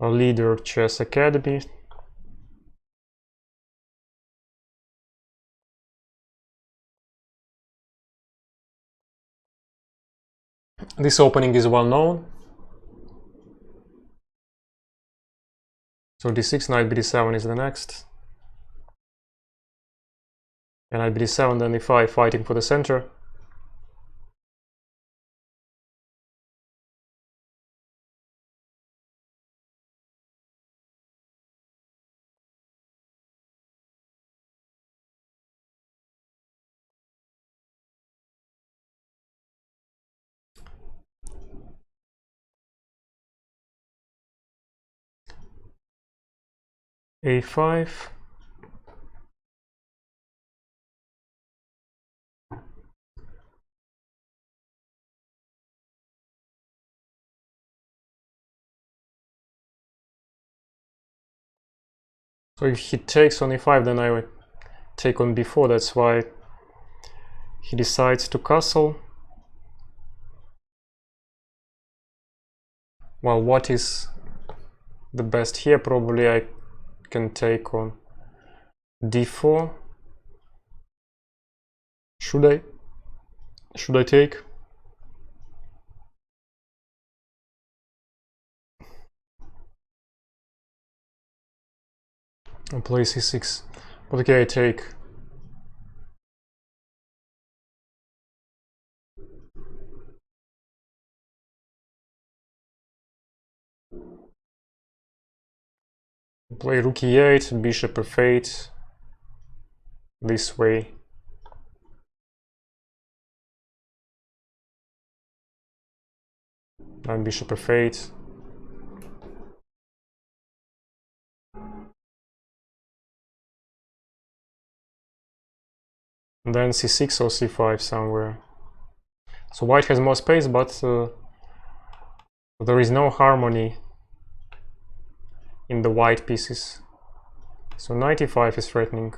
a leader of Chess Academy. This opening is well known. So d6, knight bd7 is the next. And knight bd7, then e5, fighting for the center. a5. So if he takes on e5, then I would take on b4. That's why he decides to castle. Well, what is the best here? Probably I can take on d4. Should I take? I'll play c6. But okay, I take. Play rook e8, bishop f8. This way. Then bishop f8. And then c6 or c5 somewhere. So white has more space, but there is no harmony in the white pieces. So knight e5 is threatening.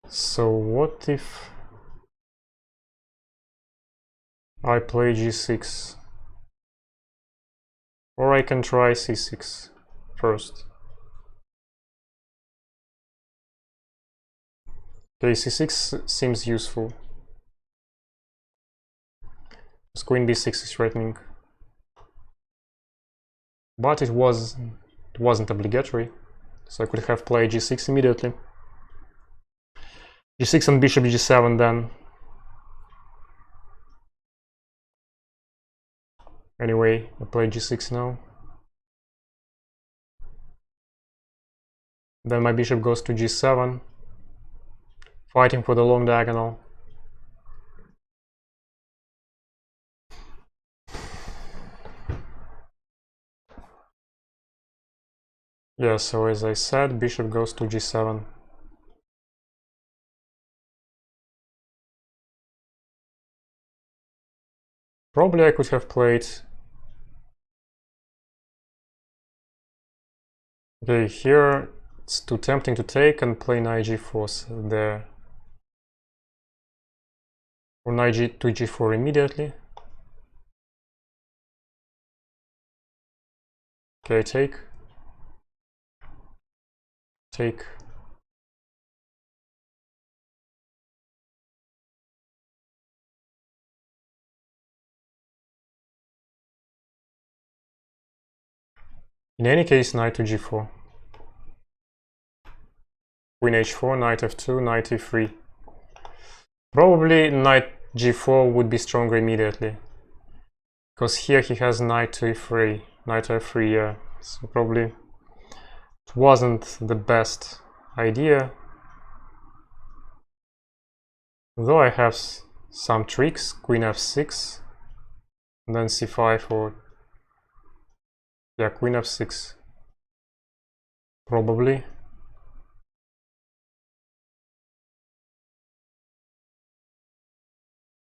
So what if I play g6? Or I can try c6 first. Okay, c6 seems useful. Queen b6 is threatening. But it wasn't obligatory, so I could have played g6 immediately. g6 and bishop g7 then. Anyway, I play g6 now. Then my bishop goes to g7, fighting for the long diagonal. Yeah, so as I said, bishop goes to g7. Probably I could have played... Okay, here it's too tempting to take and play knight g4 there. Or knight to g4 immediately. Okay, take. In any case, knight to g4. Queen h4, knight f2, knight e3. Probably knight g4 would be stronger immediately. Because here he has knight to e3, knight to f3, yeah. So probably it wasn't the best idea. Though I have some tricks, queen f6, and then c5 or... yeah, queen f6. Probably.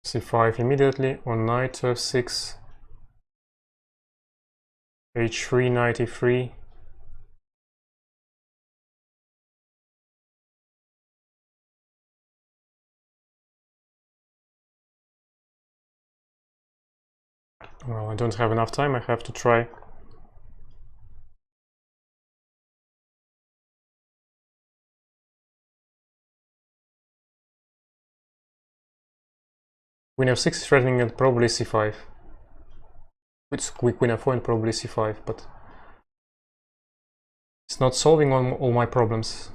c5 immediately, on knight to f6. h3, knight e3. Well, I don't have enough time, I have to try. Queen f6 is threatening at probably c5. It's queen f4 and probably c5, but it's not solving all my problems.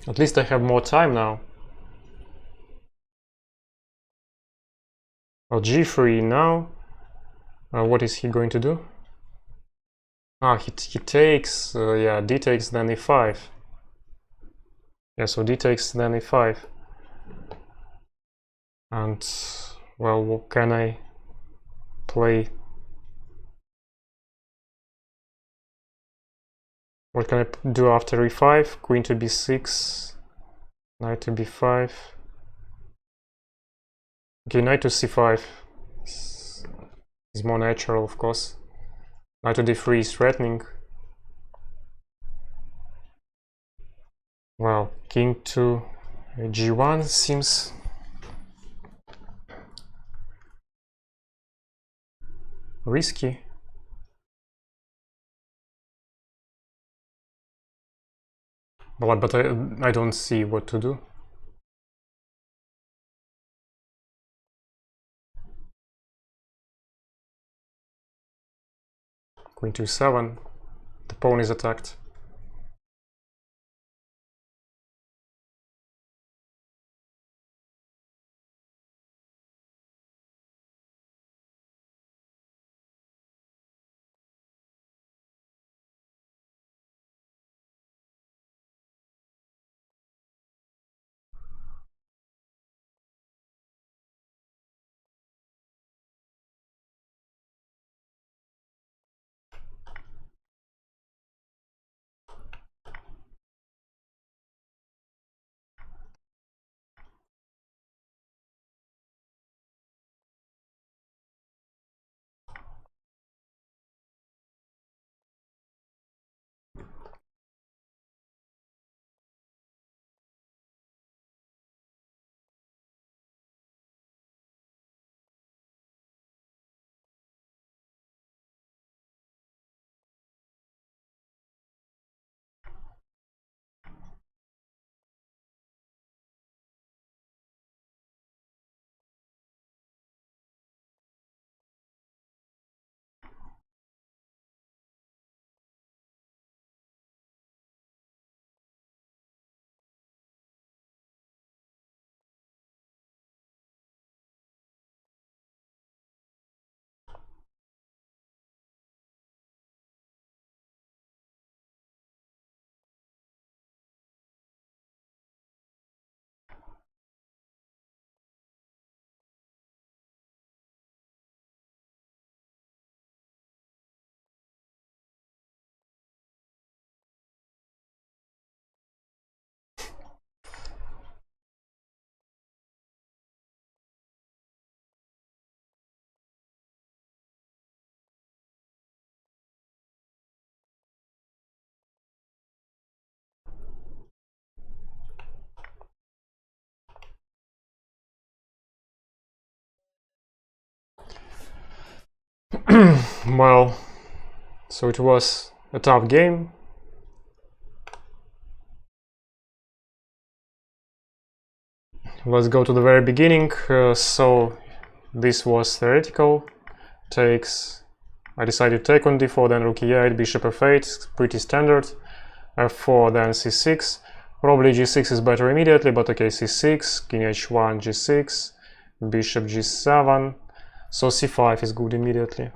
At least I have more time now. Well, g3 now. What is he going to do? Ah, he takes, yeah, d takes, then e5. Yeah, so d takes, then e5. And, well, what can I play? What can I do after e5? Queen to b6, knight to b5. Okay, knight to c5 is more natural, of course. Knight to d3 is threatening. Well, king to g1 seems risky. But I don't see what to do. Queen to 7. The pawn is attacked. Well, So it was a tough game. Let's go to the very beginning. So this was theoretical. Takes. I decided to take on d4, then rook e8, bishop f8, pretty standard. f4, then c6. Probably g6 is better immediately, but okay, c6, king h1, g6, bishop g7. So c5 is good immediately.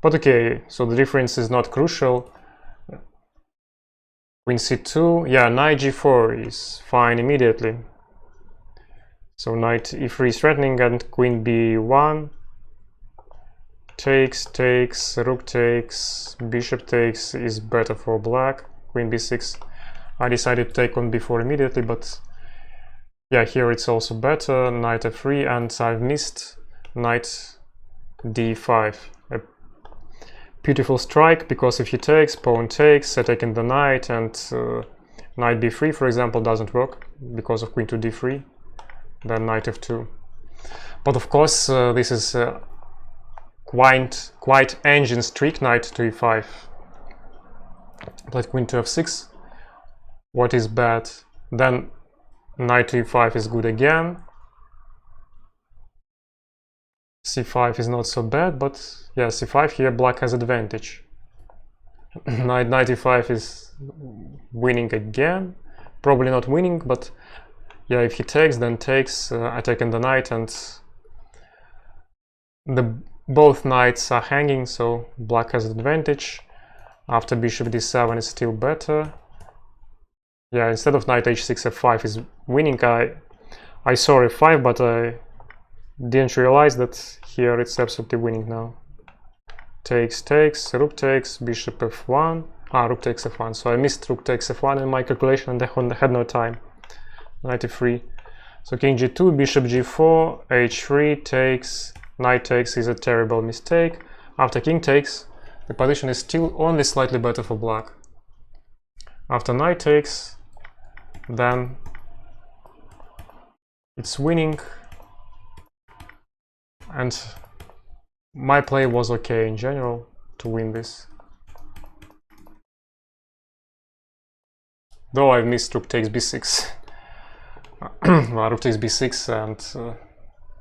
But okay, so the difference is not crucial. Queen c2, yeah, knight g4 is fine immediately. So knight e3 is threatening, and queen b1 takes, rook takes, bishop takes is better for black. Queen b6. I decided to take on b4 immediately, but yeah, here it's also better. Knight f3, and I've missed knight d5. A beautiful strike, because if he takes, pawn takes, attacking the knight, and knight b3, for example, doesn't work because of queen to d3. Then knight f2. But of course, this is quite engine trick. Knight to e5. Played queen to f6. What is bad? Then knight to e5 is good again. c5 is not so bad, but yeah, c5 here black has advantage. Knight e5 is winning again. Probably not winning, but yeah, if he takes, then takes, attacking the knight, and both knights are hanging, so black has advantage. After bishop d7 is still better. Yeah, instead of knight h6, f5 is winning. I saw f5, but I didn't realize that here it's absolutely winning now. Takes, rook takes, bishop f1. Rook takes f1. So I missed rook takes f1 in my calculation, and I had no time. Knight e3. So king g2, bishop g4, h3 takes, knight takes is a terrible mistake. After king takes, the position is still only slightly better for black. After knight takes, then it's winning, and my play was okay in general to win this. Though I've missed rook takes b6. Well, rook takes b6, and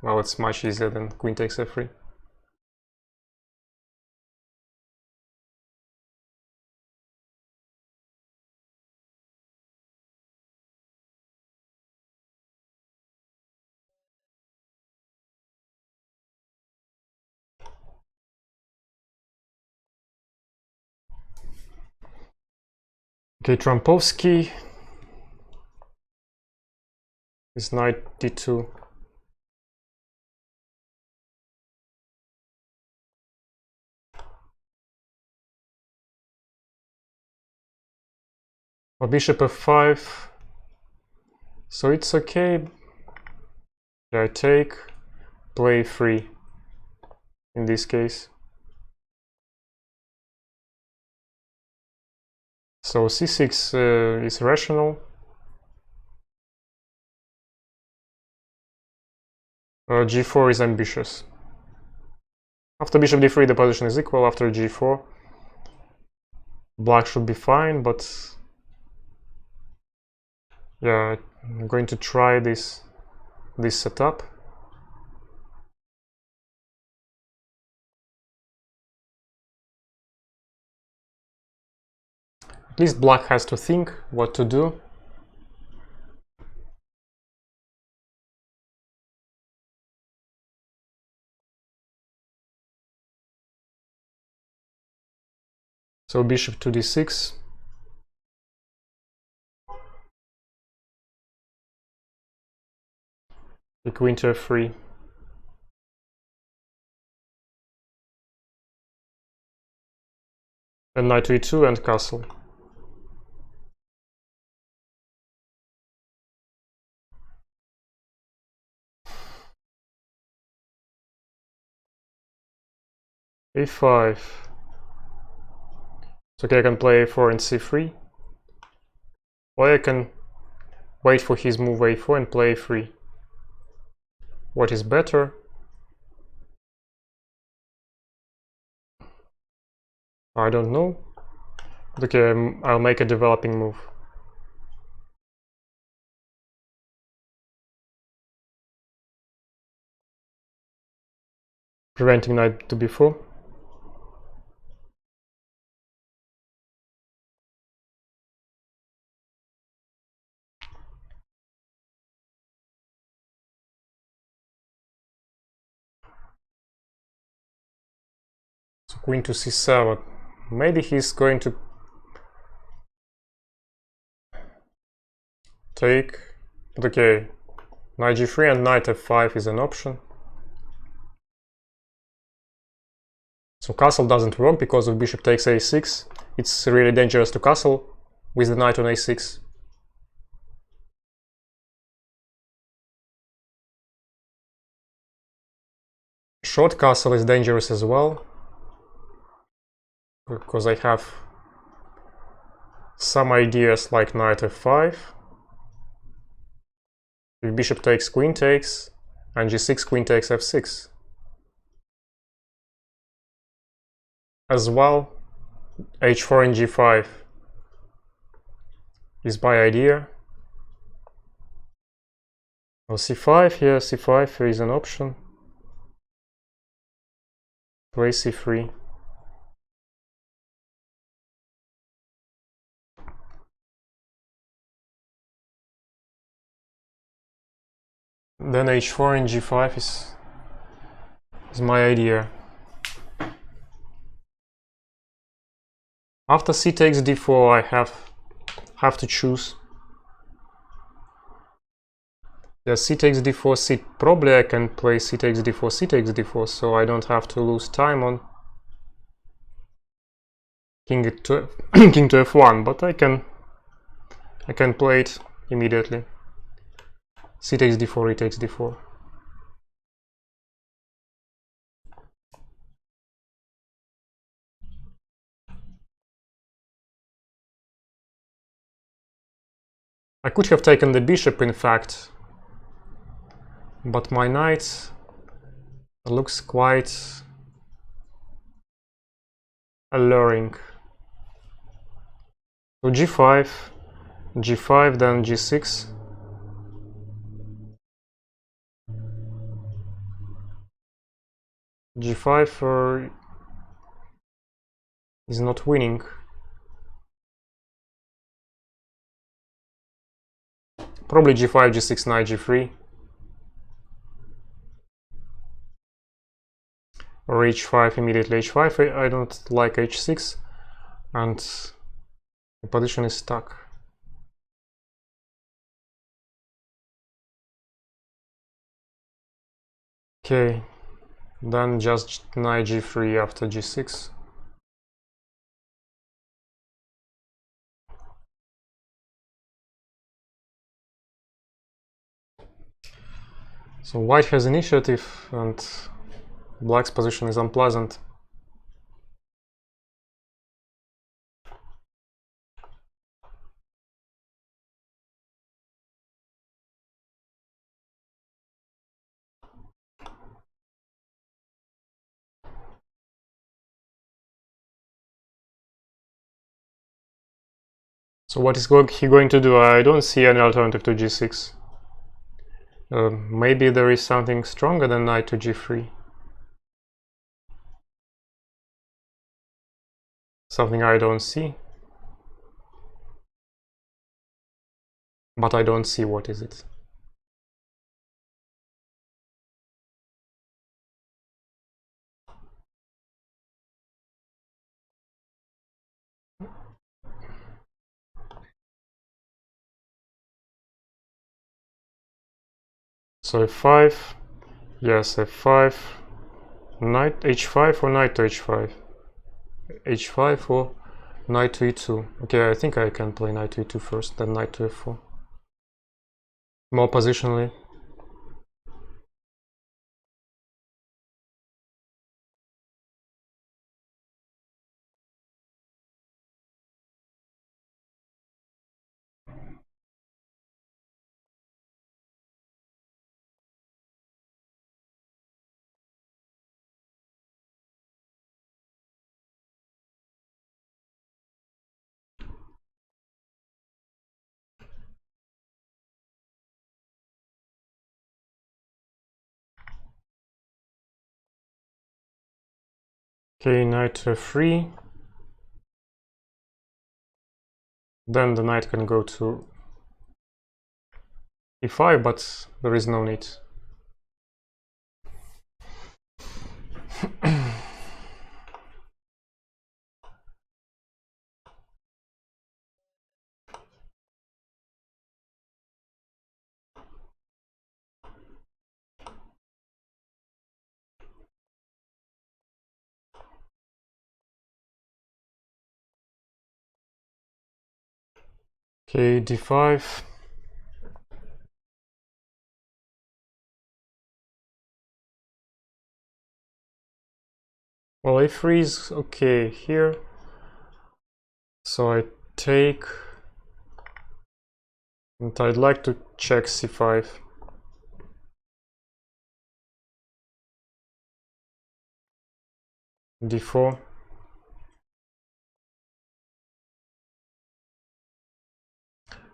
well, it's much easier than queen takes f3. Okay, Trumpovsky is knight d2. Or bishop f5. So it's okay. Yeah, I take, play free in this case. So c6 is rational. g4 is ambitious. After bishop d3 the position is equal. After g4 black should be fine, but yeah, I'm going to try this setup. At least black has to think what to do. So bishop to d6. The queen to f3. And knight to e2 and castle. a5. It's okay, I can play a4 and c3. Or I can wait for his move a4 and play a3. What is better? I don't know. Okay, I'll make a developing move. Preventing knight to b4. So queen to c7. Maybe he's going to take. Okay, knight g3 and knight f5 is an option. So castle doesn't work because if bishop takes a6, it's really dangerous to castle with the knight on a6. Short castle is dangerous as well, because I have some ideas like knight f5. If bishop takes, queen takes, and g6, queen takes f6. As well, h4 and g5 is my idea. Well, c5 here, c5 is an option. Play c3. Then h4 and g5 is my idea. After c takes d4, I have to choose. Yeah, c takes d4, c probably I can play c takes d4, c takes d4, so I don't have to lose time on king to king to f1, but I can play it immediately. C takes d4, e takes d4. I could have taken the bishop, in fact, but my knight looks quite alluring. So g5, g5, then g6. g5 is not winning. Probably g5, g6, knight g3. Or h5, immediately h5. I don't like h6, and the position is stuck. Okay, then just knight g3 after g6. So white has initiative and black's position is unpleasant. So what is he going to do? I don't see any alternative to g6. Maybe there is something stronger than knight to g3. Something I don't see. But I don't see what is it. So f5, yes, f5, knight h5 or knight to h5? h5 or knight to e2. Okay, I think I can play knight to e2 first, then knight to f4. More positionally. Okay, knight to f3. Then the knight can go to e5, but there is no need. Okay, d5. Well, a3 is okay here. So I take, and I'd like to check c5. d4.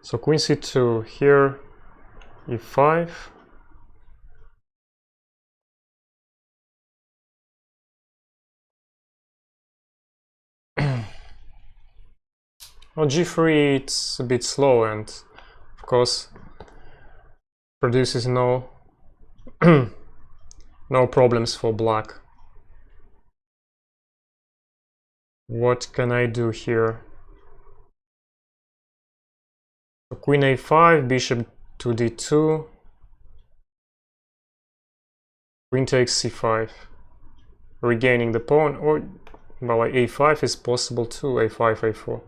So queen c2 here, e5. Well, g3 it's a bit slow and of course produces no no problems for black. What can I do here? So queen a5, bishop to d2, queen takes c5, regaining the pawn, or well, a5 is possible too, a5, a4.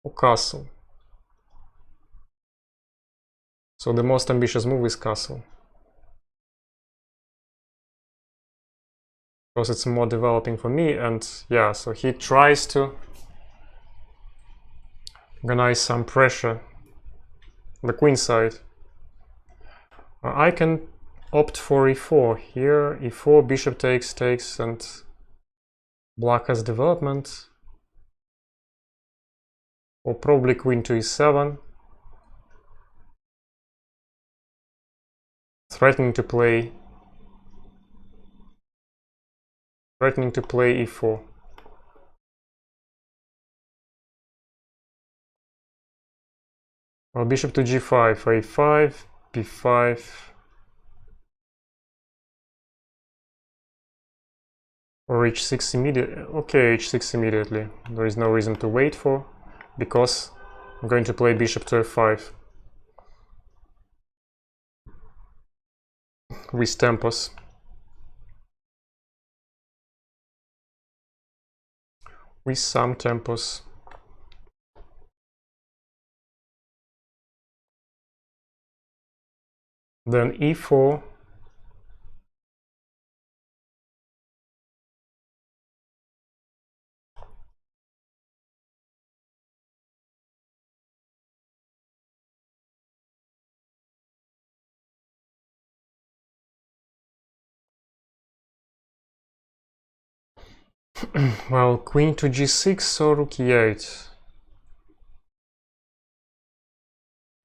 Or castle. So the most ambitious move is castle. Because it's more developing for me, and yeah, so he tries to organize some pressure on the queen side. I can opt for e4 here, e4, bishop takes, and black has development. Or probably queen to e7. Threatening to play e4. Well, bishop to g5, a5, b5. Or h6 immediately. Okay, h6 immediately. There is no reason to wait for, because I'm going to play bishop to f5 with tempos. With some tempos. Then e4. Well, queen to g6 or rook e8.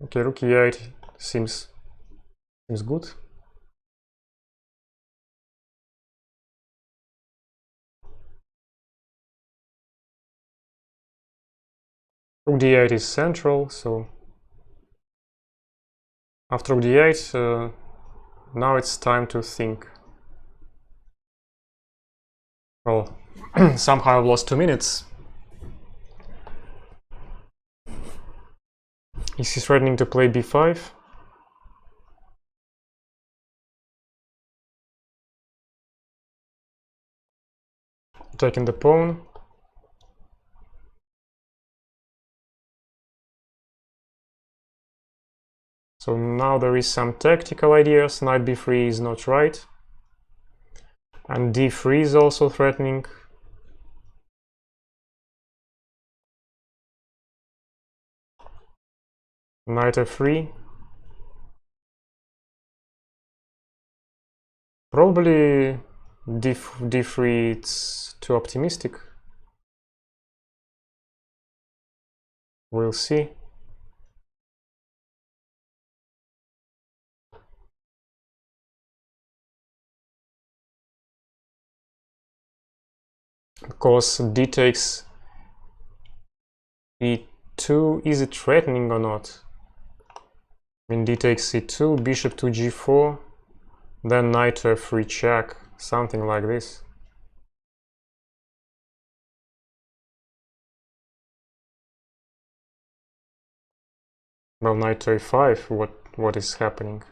Okay, rook e8 seems good. Rook d8 is central, so after rook d8, now it's time to think. Well, somehow I've lost 2 minutes. Is he threatening to play b5? Taking the pawn. So now there is some tactical ideas. Knight b3 is not right. And d3 is also threatening. Knight f3. Probably d3 it's too optimistic. We'll see. Because d takes e2, is it threatening or not? I mean, d takes e2, bishop to g4, then knight to f3 check, something like this. Well, knight to a5, what is happening?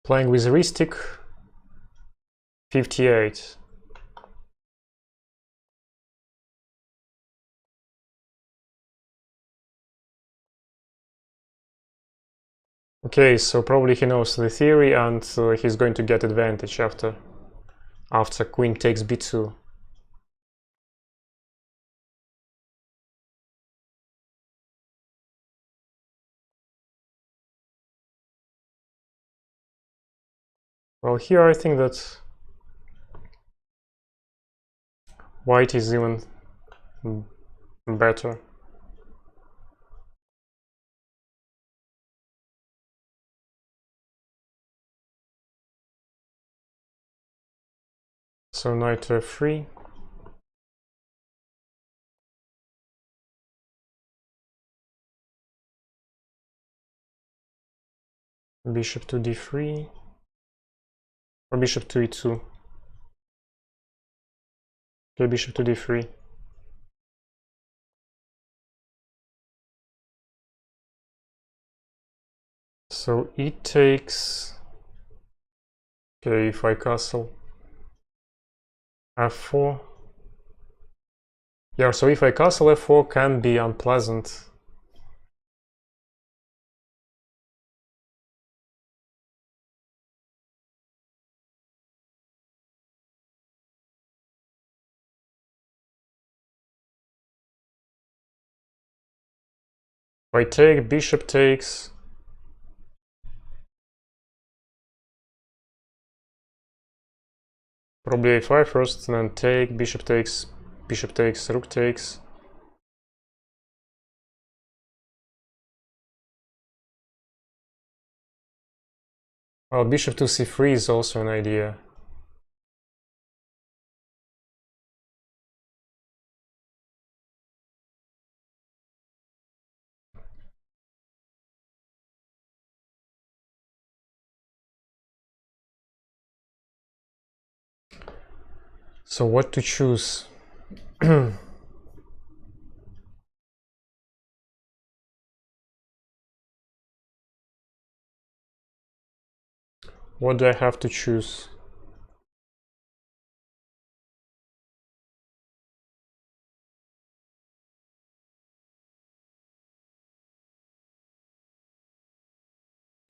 Playing with Ristic, 58. Okay, so probably he knows the theory and he's going to get advantage after queen takes b2. Well, here I think that white is even better. So knight to f3. Bishop to d3. Or bishop to e2. Okay, bishop to d3. So e takes... Okay, if I castle f4. Yeah, so if I castle f4 can be unpleasant. If I take, bishop takes. Probably a5 first, and then take, bishop takes, rook takes. Well, bishop to c3 is also an idea. So what to choose? What do I have to choose?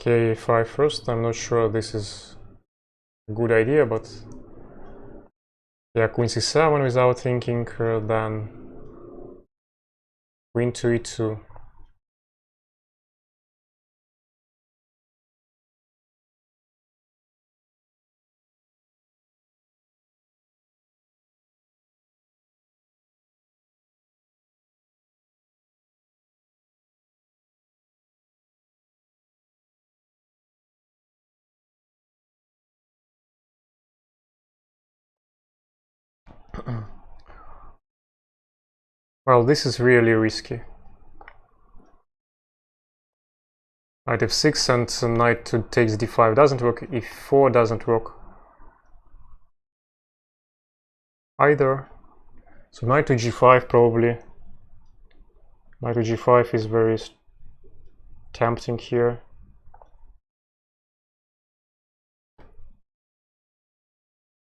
Okay, a5 first. I'm not sure this is a good idea, but yeah, queen c7 without thinking, then queen to e2. Well, this is really risky. Knight f6 and knight to takes d5 doesn't work, e4 doesn't work either. So knight to g5 probably. Knight to g5 is very tempting here.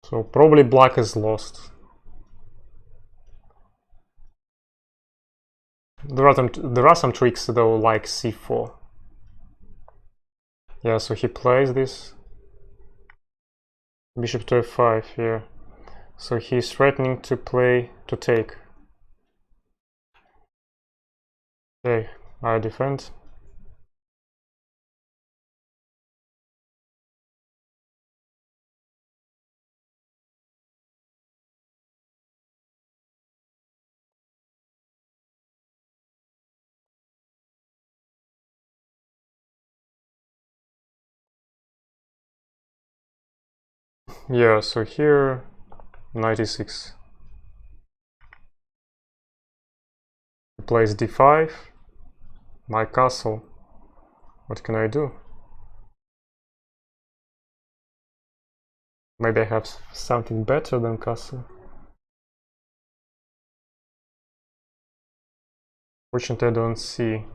So probably black is lost. There are some tricks though, like c4. Yeah, so he plays this. Bishop to f5 here. So he's threatening to play to take. Okay, I defend. Yeah, so here 96. He plays d5. My castle. What can I do? Maybe I have something better than castle. Fortunately, I don't see.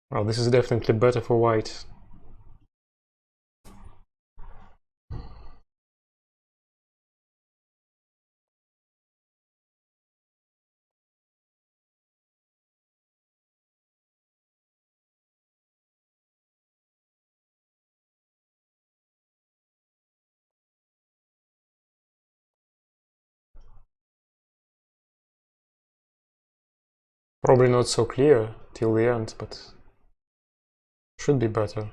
Well, this is definitely better for white. Probably not so clear till the end, but should be better.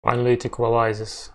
Finally it equalizes.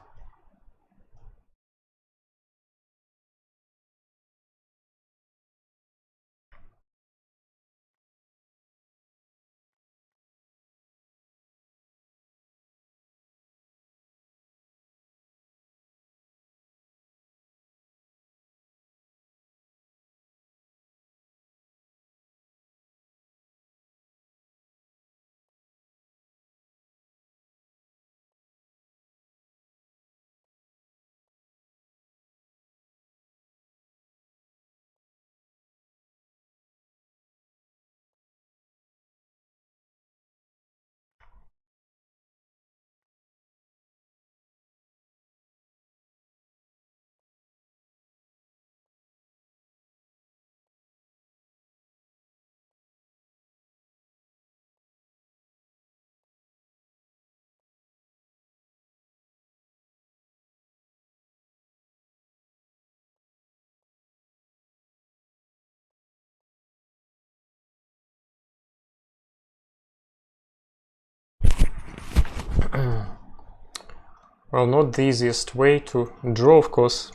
Well, not the easiest way to draw, of course.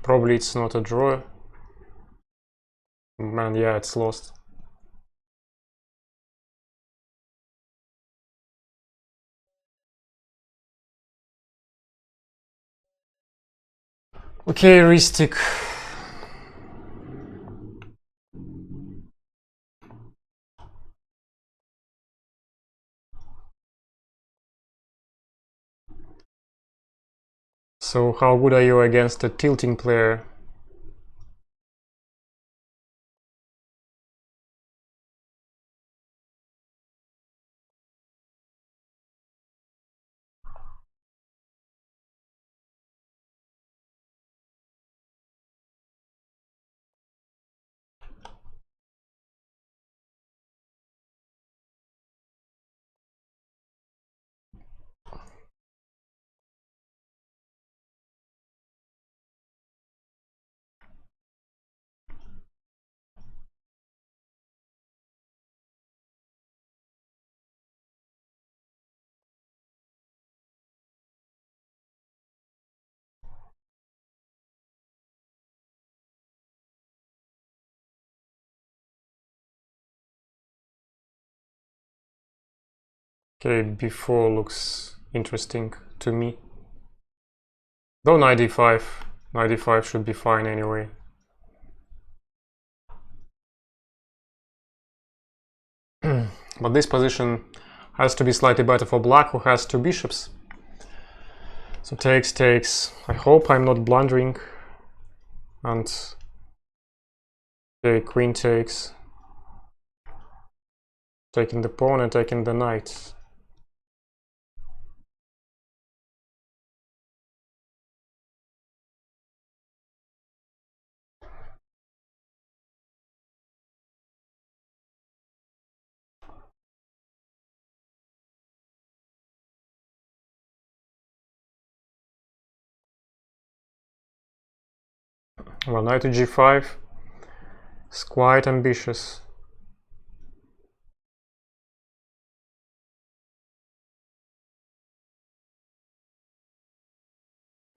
Probably it's not a draw. Man, yeah, it's lost. Okay, restick. So how good are you against a tilting player? Okay, b4 looks interesting to me. Though knight d5, knight d5 should be fine anyway. But this position has to be slightly better for black, who has two bishops. So takes, takes. I hope I'm not blundering. And okay, queen takes. Taking the pawn and taking the knight. Well, knight to g5 is quite ambitious.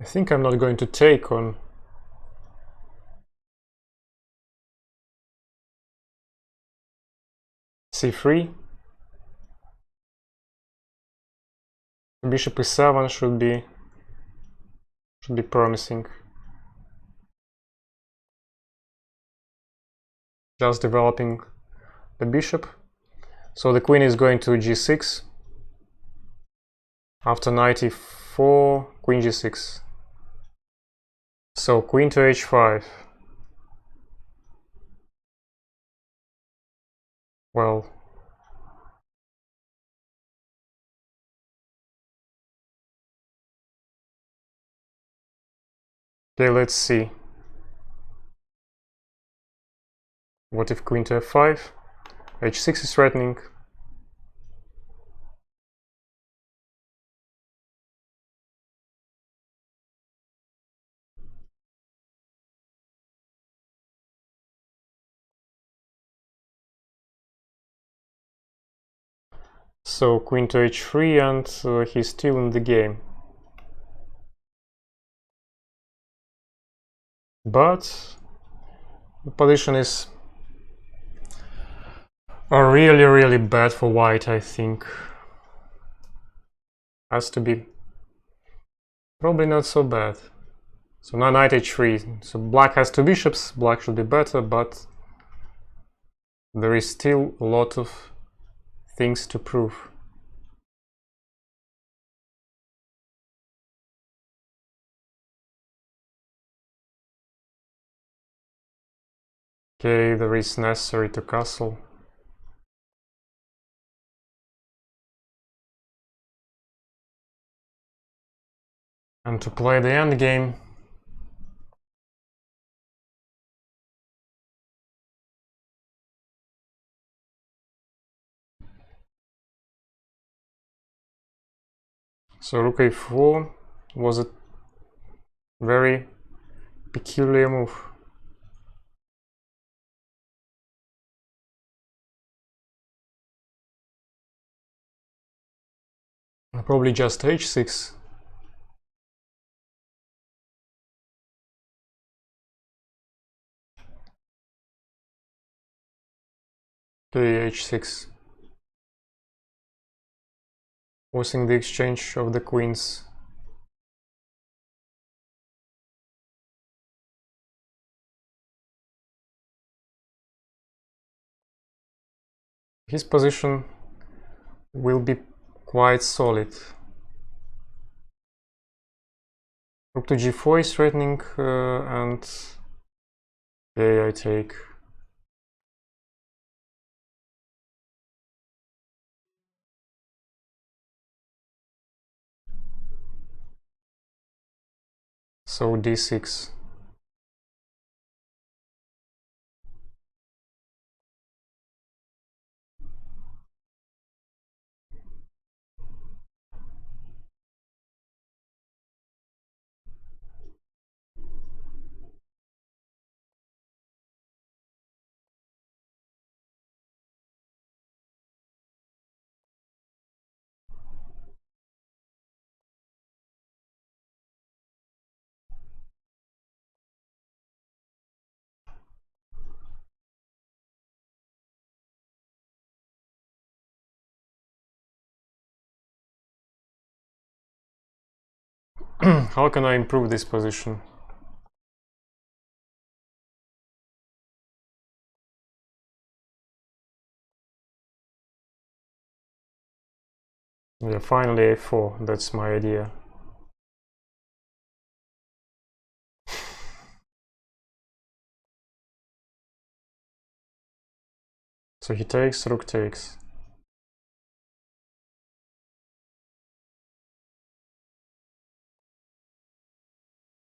I think I'm not going to take on c3. Bishop e7 should be promising. Just developing the bishop. So the queen is going to g6. After knight e4, queen g6. So queen to h5. Well, okay, let's see. What if queen to f5? h6 is threatening. So queen to h3 and he's still in the game. But the position is really bad for white, I think. Has to be probably not so bad. So now knight h3. So black has two bishops, black should be better, but there is still a lot of things to prove. Okay, there is necessary to castle. And to play the endgame. So rook a4 was a very peculiar move. Probably just h6. Okay, h6. Forcing the exchange of the queens. His position will be quite solid. Rook to g4 is threatening and okay, I take. So d6. How can I improve this position? Yeah, finally a4, that's my idea. So he takes, rook takes.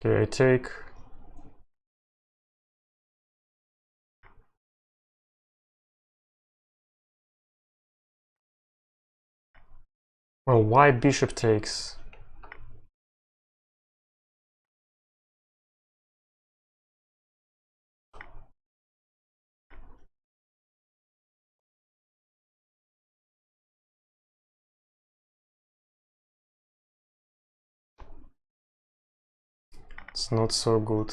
Okay, I take. Well, why bishop takes? It's not so good.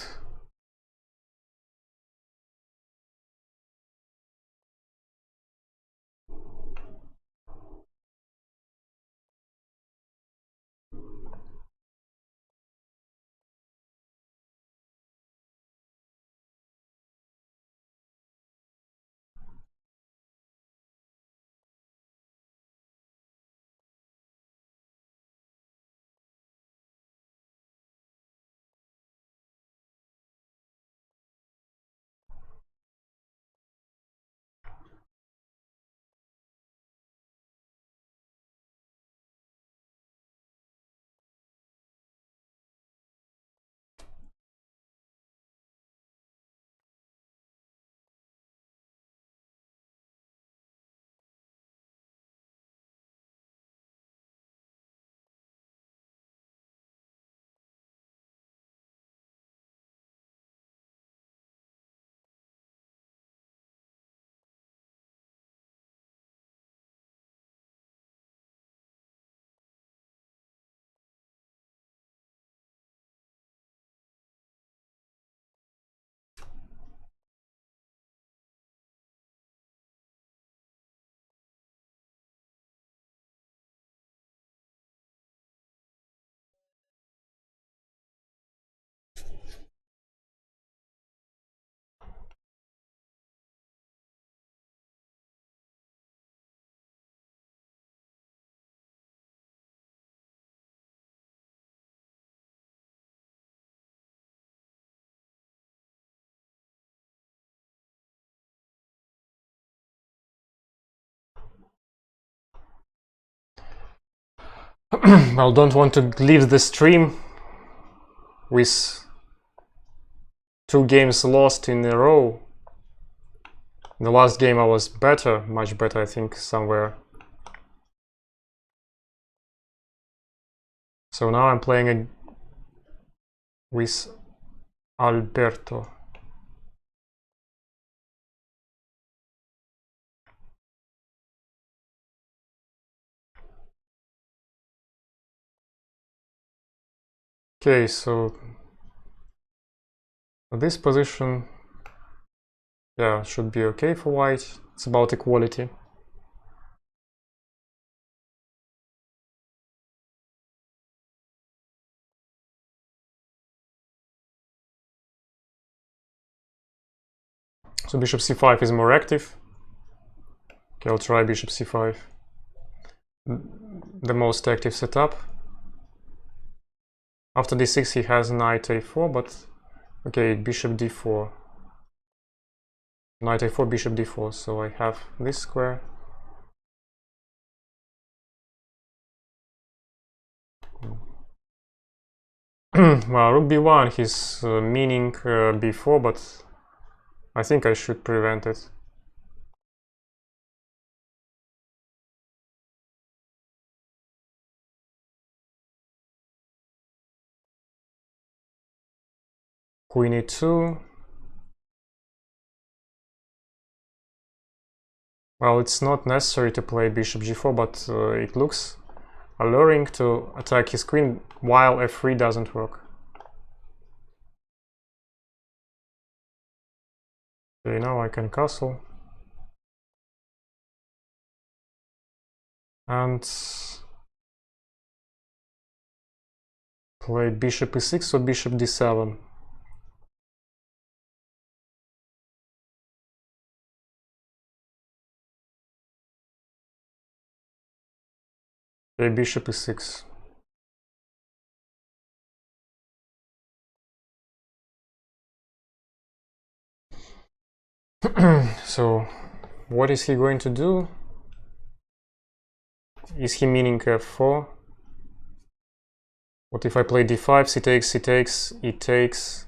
Well, don't want to leave the stream with 2 games lost in a row. In the last game I was better, much better, I think, somewhere. So now I'm playing with Alberto. Okay, so this position, yeah, should be okay for white. It's about equality. So bishop c5 is more active. Okay, I'll try bishop c5. The most active setup. After d6 he has knight a4, but okay, bishop d4. Knight a4, bishop d4, so I have this square. Well, rook b1, he's meaning b4, but I think I should prevent it. Queen e2. Well, it's not necessary to play bishop g4, but it looks alluring to attack his queen while f3 doesn't work. Okay, now I can castle. And Play bishop e6 or bishop d7? Play bishop e6. So, what is he going to do? Is he meaning f4? What if I play d5, c takes, c takes, e takes?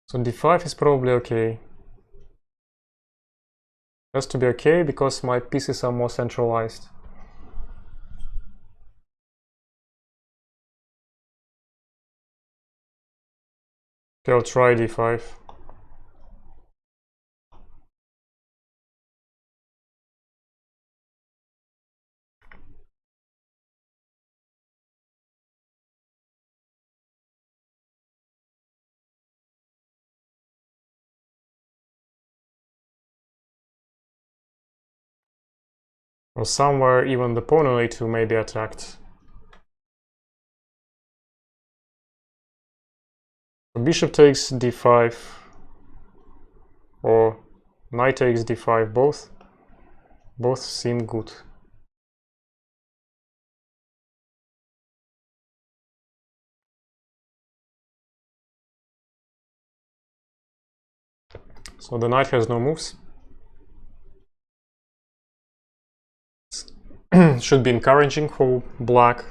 So d5 is probably okay. Has to be okay because my pieces are more centralized. Okay, I'll try d5. Or somewhere even the pawn on a2 may be attacked. So bishop takes d5 or knight takes d5, both seem good. So the knight has no moves. Should be encouraging for black.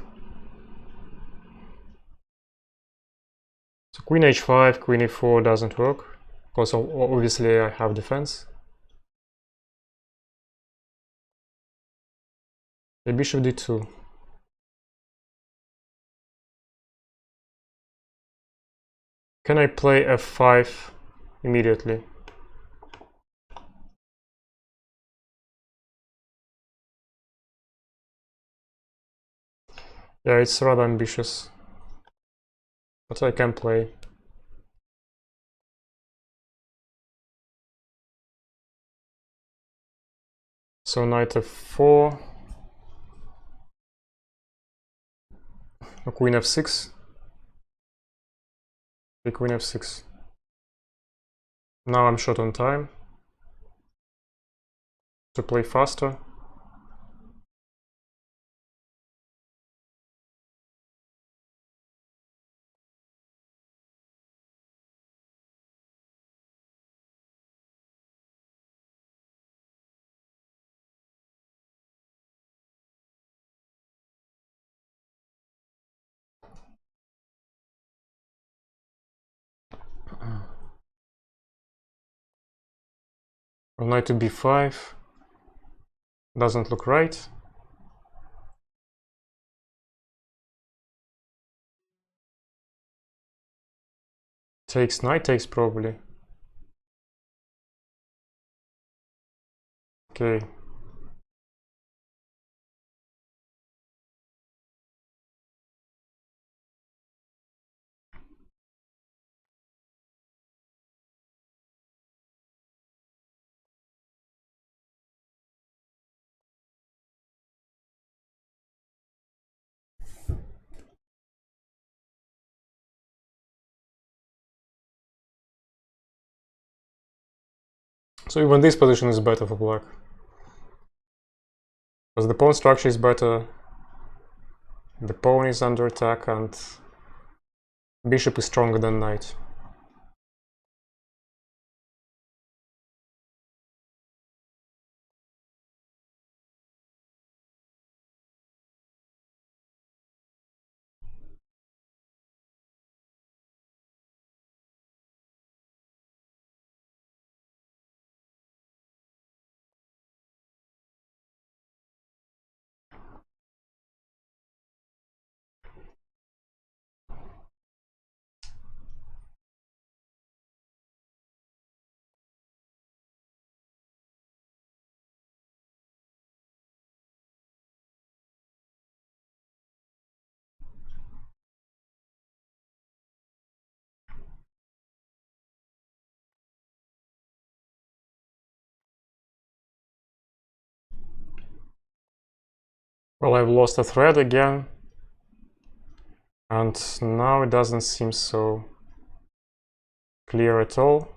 So queen h5, queen e4 doesn't work, because obviously I have defense. The bishop d2. Can I play f5 immediately? Yeah, it's rather ambitious, but I can play. So knight f4, queen f6, queen f6. Now I'm short on time to play faster. Knight to b5 doesn't look right. Takes, knight takes probably. Okay. So even this position is better for black, because the pawn structure is better, the pawn is under attack, and bishop is stronger than knight. Well, I've lost a thread again, and now it doesn't seem so clear at all.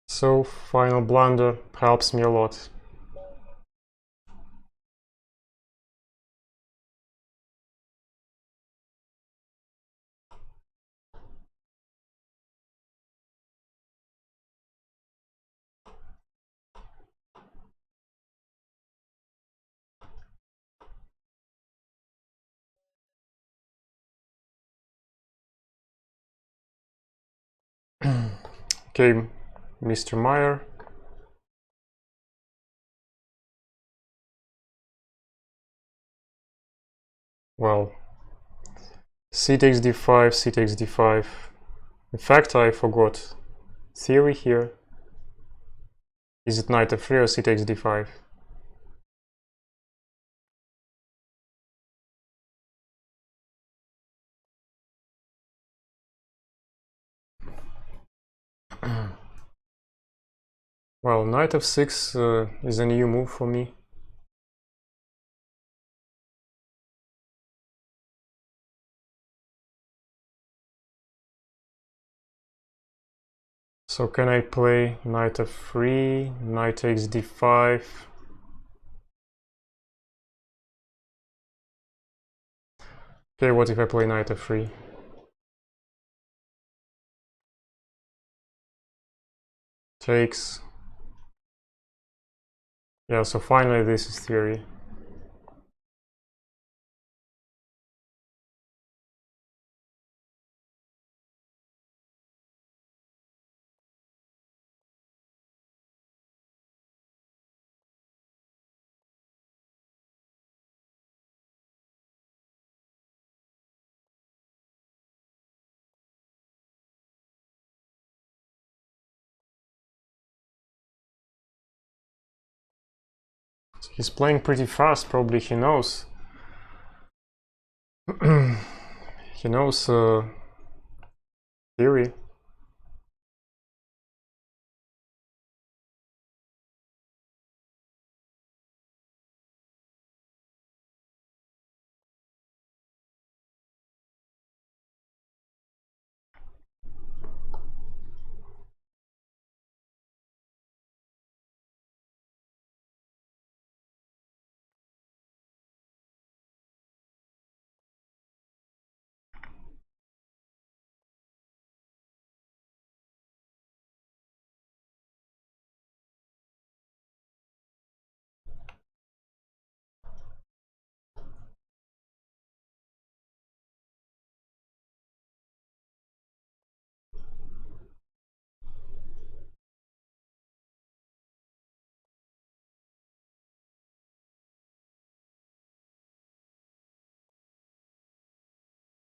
So final blunder helps me a lot. Okay, Mr. Meyer. Well, c takes d5, c takes d5. In fact, I forgot theory here. Is it knight f3 or c takes d5? Well, knight f6 is a new move for me. So can I play knight f3, knight takes d5? Okay, what if I play knight f3? Takes. Yeah, so finally this is theory. He's playing pretty fast, probably he knows. He knows theory.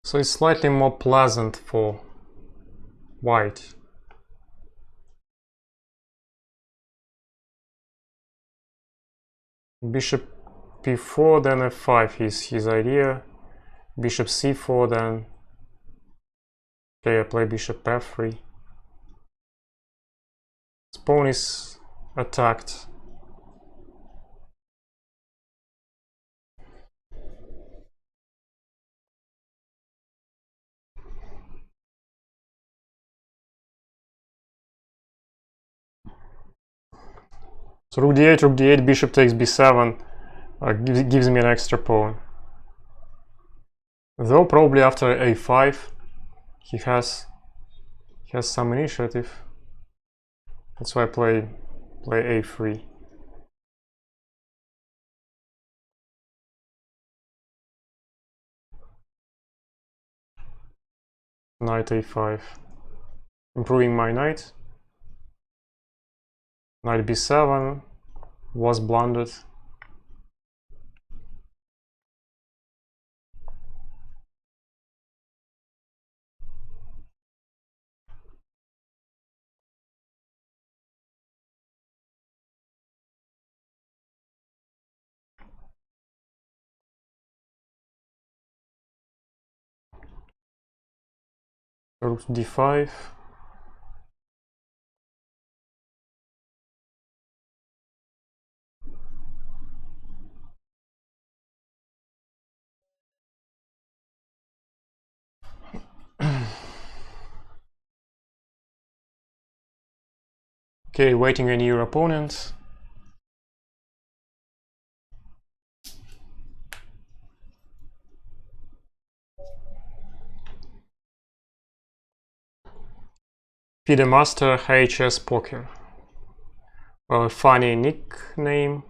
So it's slightly more pleasant for white. Bishop p4, then f5 is his idea. Bishop c4, then okay, I play bishop f3. His pawn is attacked. So rook d8, bishop takes b7, gives me an extra pawn. Though probably after a5, He has some initiative. That's why I play a3. Knight a5. Improving my knight. Knight b7 was blundered. Rook d5. Okay, waiting on your opponent. FIDE Master HS Poker. Well, a funny nickname.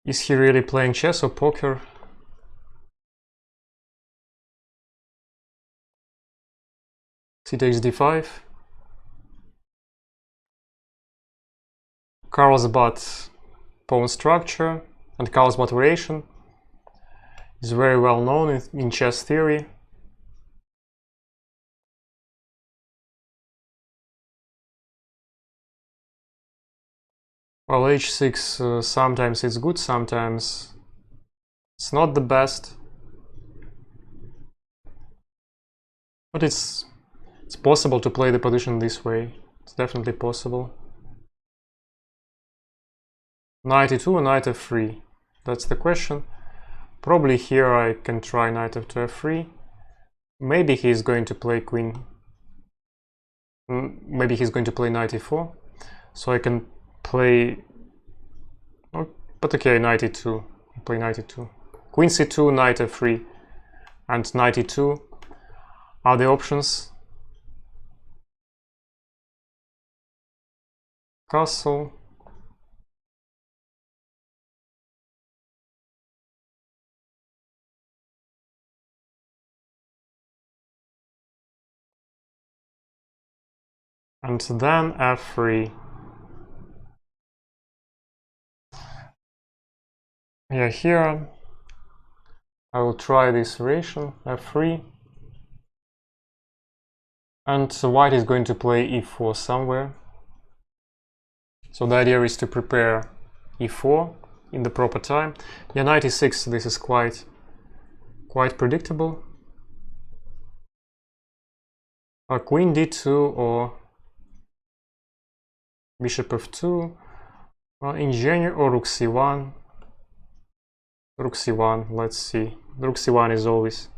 Is he really playing chess or poker? C takes d5. Carlsbad pawn structure and Carlsbad variation is very well known in chess theory. Well, h6 sometimes it's good, sometimes it's not the best, but it's possible to play the position this way. It's definitely possible. Knight e2, knight f3. That's the question. Probably here I can try knight f2, f3. Maybe he's going to play queen. Maybe he's going to play knight e4. So I can play. Oh, but okay, knight e2. Play knight e2. Queen c2, knight f3, and knight e2 are the options. Castle. And then f3. Yeah, here I will try this variation, f3. And white is going to play e4 somewhere. So the idea is to prepare e4 in the proper time. Yeah, knight e6, this is quite predictable. Queen d2 or bishop f2. Well, in general, or rook c1. Rook c1, let's see. Rook c1 is always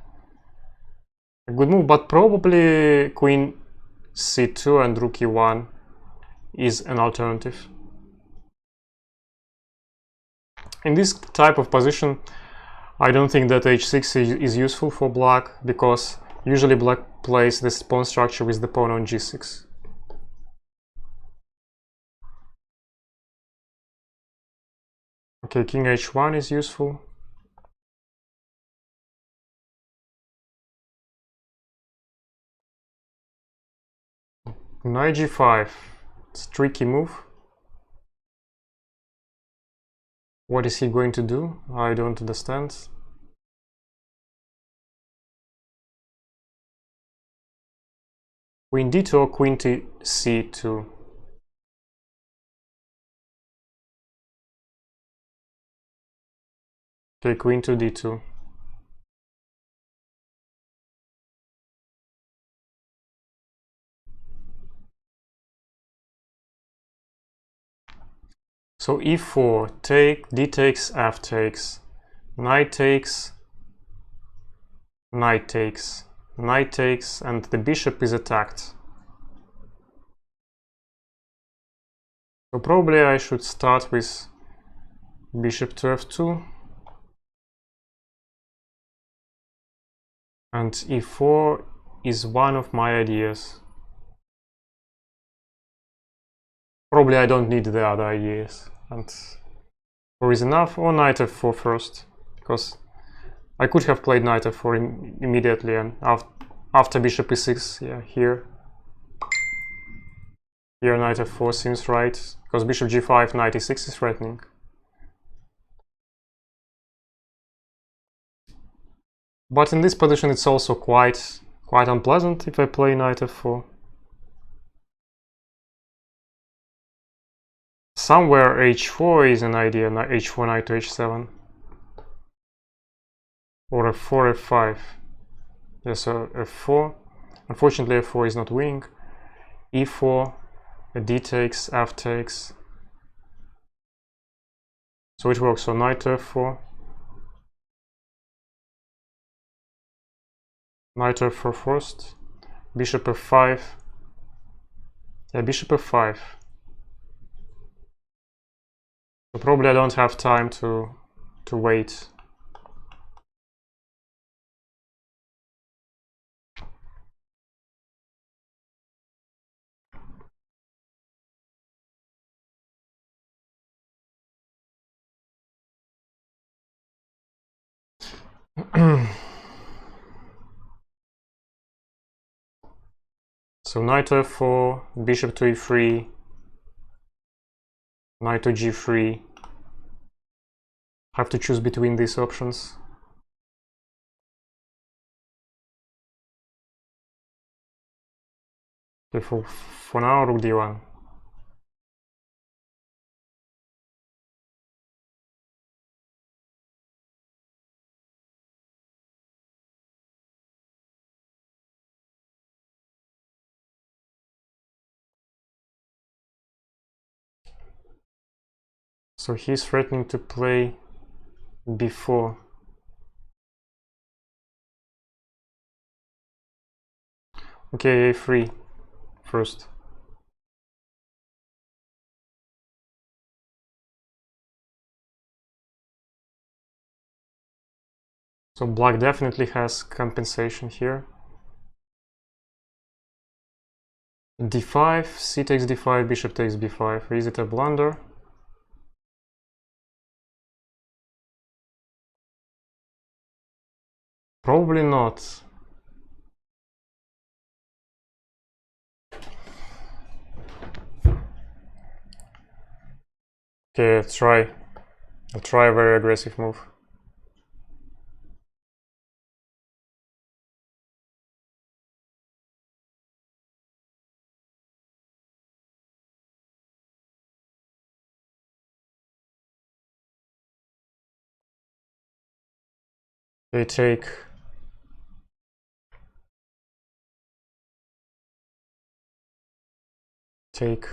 a good move, but probably queen c2 and rook e1 is an alternative. In this type of position, I don't think that h6 is useful for black, because usually black plays this pawn structure with the pawn on g6. Okay, king h1 is useful. Knight g5, it's a tricky move. What is he going to do? I don't understand. Queen d2 or queen to c2. Okay, queen to d2. So e4, take, d takes, f takes, knight takes, knight takes, knight takes, and the bishop is attacked. So probably I should start with bishop to f2. And e4 is one of my ideas. Probably I don't need the other ideas. And 4 is enough, or knight f4 first, because I could have played knight f4 immediately and after bishop e6, yeah, here. Here knight f4 seems right, because bishop g5, knight e6 is threatening. But in this position it's also quite unpleasant if I play knight f4. Somewhere h4 is an idea, h4 knight to h7. Or f4 f5. Yeah, so f4. Unfortunately f4 is not winning. e4, d takes, f takes. So it works, so knight to f4. Knight to f4 first. Bishop f5. Yeah, bishop f5. So probably I don't have time to wait. So knight to f4, bishop to e3, knight to g3. Have to choose between these options. Okay, for now, rook d1. So he's threatening to play b4. Okay, a3 first. So black definitely has compensation here. d5, c takes d5, bishop takes b5. Is it a blunder? Probably not. Okay, let's try. I'll try a very aggressive move. They take. Take.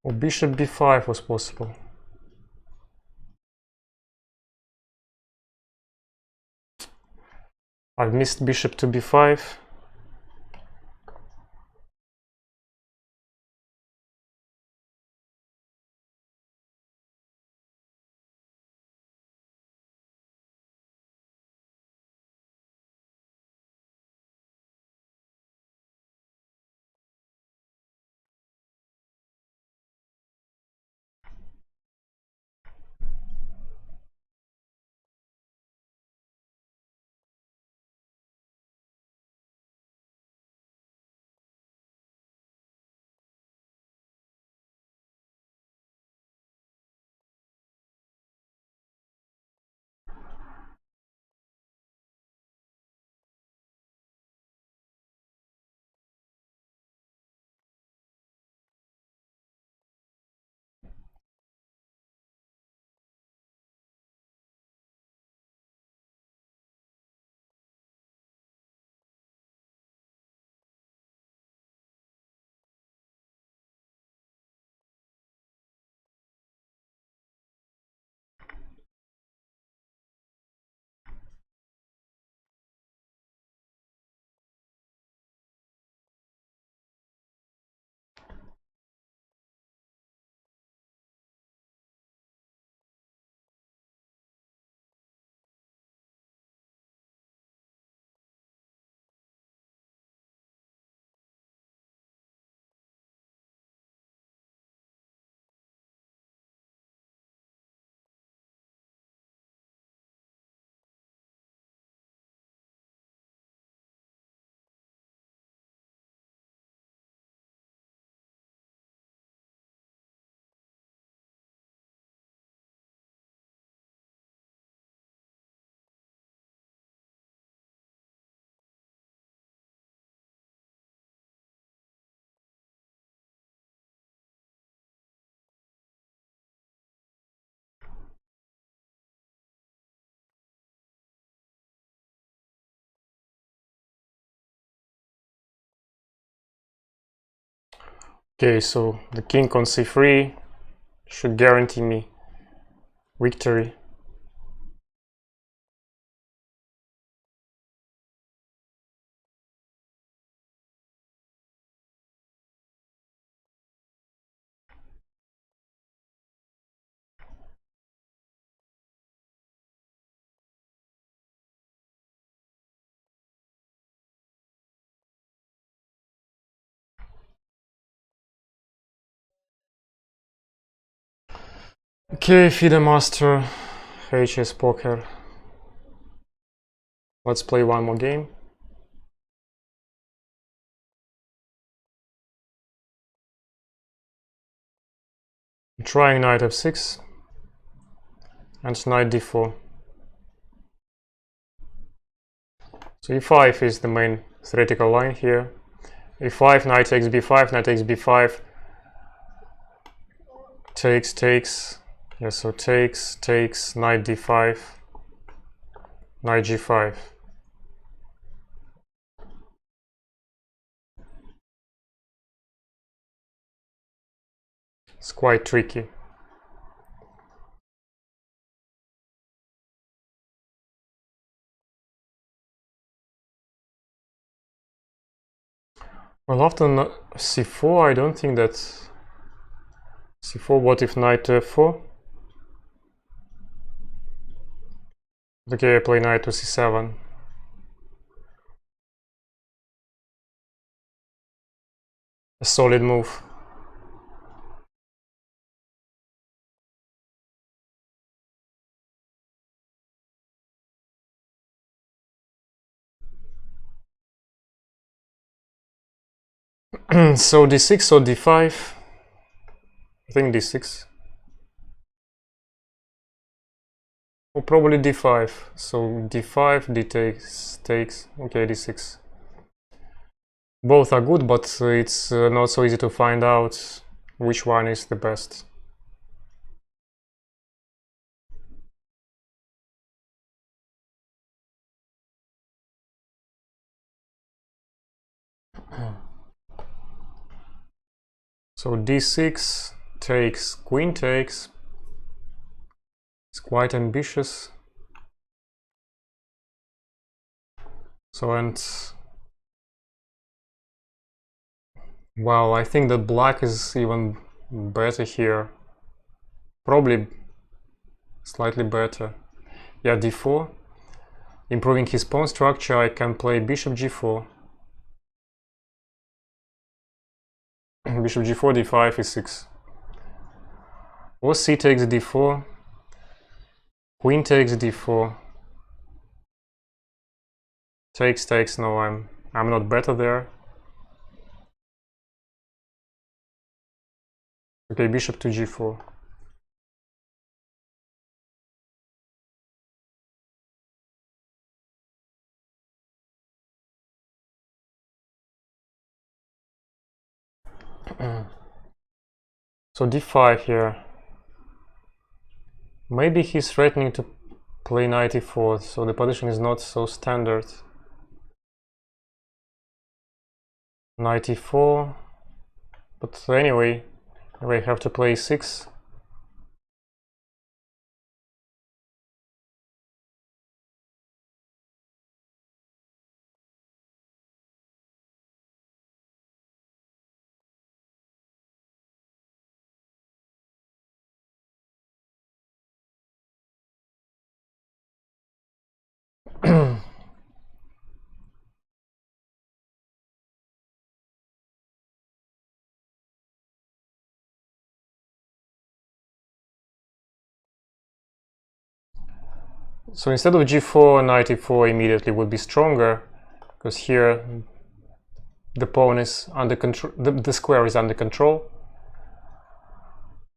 Or bishop b5 was possible. I've missed bishop to b5. Okay, so the king on c3 should guarantee me victory. Okay, FIDE Master, HS Poker. Let's play one more game. I'm trying knight f6 and knight d4. So e5 is the main theoretical line here. e5, knight takes b5, knight takes b5, takes, yeah, so takes, knight d5, knight g5. It's quite tricky. Well, after c4, I don't think that c4, what if knight to f4? Okay, I play knight to c7. A solid move. So d6 or d5? I think d6. Or probably d5. So d5, d takes. Okay, d6. Both are good, but it's not so easy to find out which one is the best. So d6 takes, queen takes. It's quite ambitious. So, and well, I think that black is even better here. Probably slightly better. Yeah, d4. Improving his pawn structure, I can play bishop g4. Bishop g4, d5, e6. Or c takes d4. Queen takes d4. Takes, no, I'm not better there. Okay, bishop to g4. So d5 here. Maybe he's threatening to play knight e4, so the position is not so standard. Knight e4, but anyway, we have to play 6. So instead of g4, knight e4 immediately would be stronger, because here the pawn is under control, the square is under control.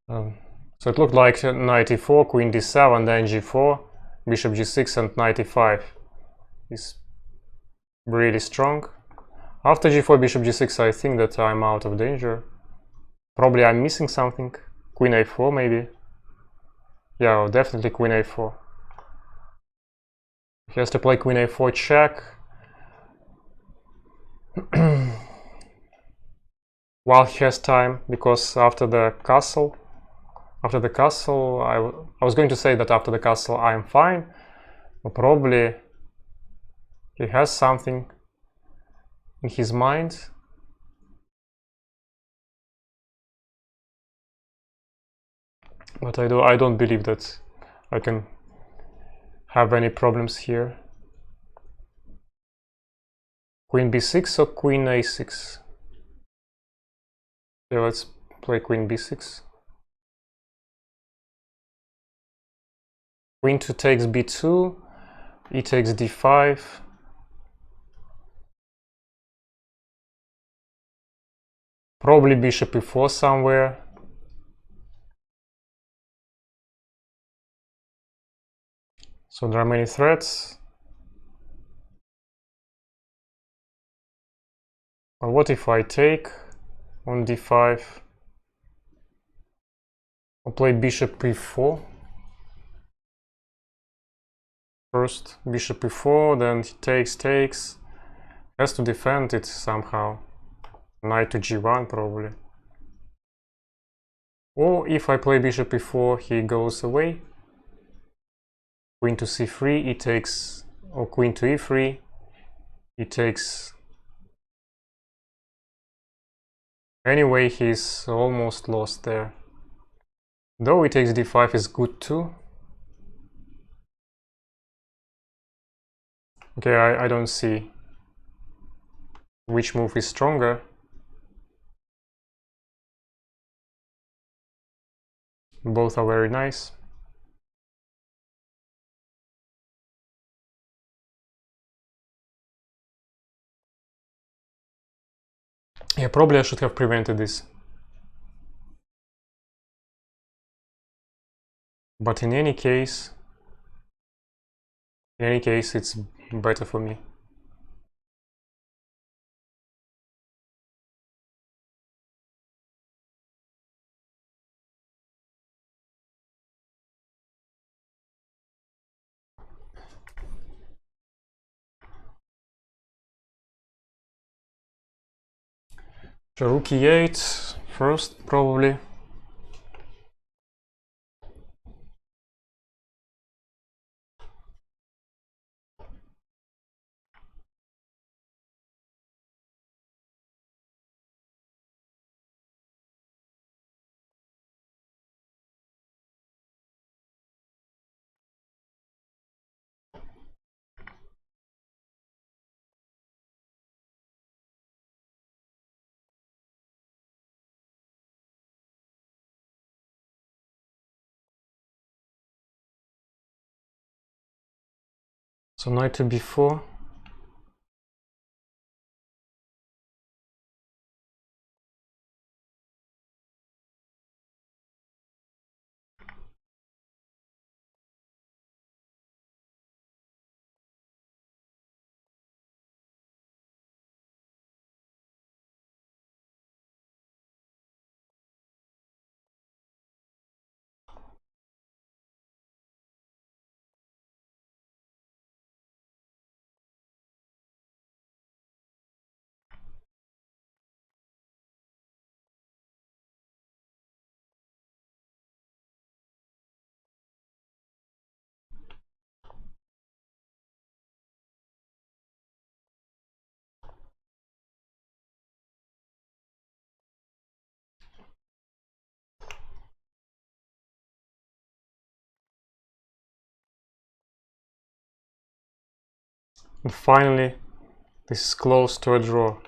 So it looked like knight e4, queen d7, then g4, bishop g6 and knight e5 is really strong. After g4, bishop g6, I think that I'm out of danger. Probably I'm missing something. Queen a4 maybe. Yeah, definitely queen a4. He has to play queen a4 check. while he has time, because after the castle, I was going to say that after the castle I'm fine, but probably he has something in his mind. But I don't believe that I can have any problems here. Queen b6 or queen a6? Yeah, let's play queen b6. Queen 2 takes b2, e takes d5. Probably bishop e4 somewhere. So there are many threats. But what if I take on d5? I'll play bishop e4. First bishop e4, then he takes. Has to defend it somehow. Knight to g1 probably. Or if I play bishop e4, he goes away. Queen to c3, he takes, or queen to e3, he takes. Anyway, he's almost lost there. Though he takes d5 is good too. Okay, I don't see which move is stronger. Both are very nice. Yeah, probably I should have prevented this. But in any case, it's better for me. So rook e8 first, probably. So knight to b4. And finally, this is close to a draw.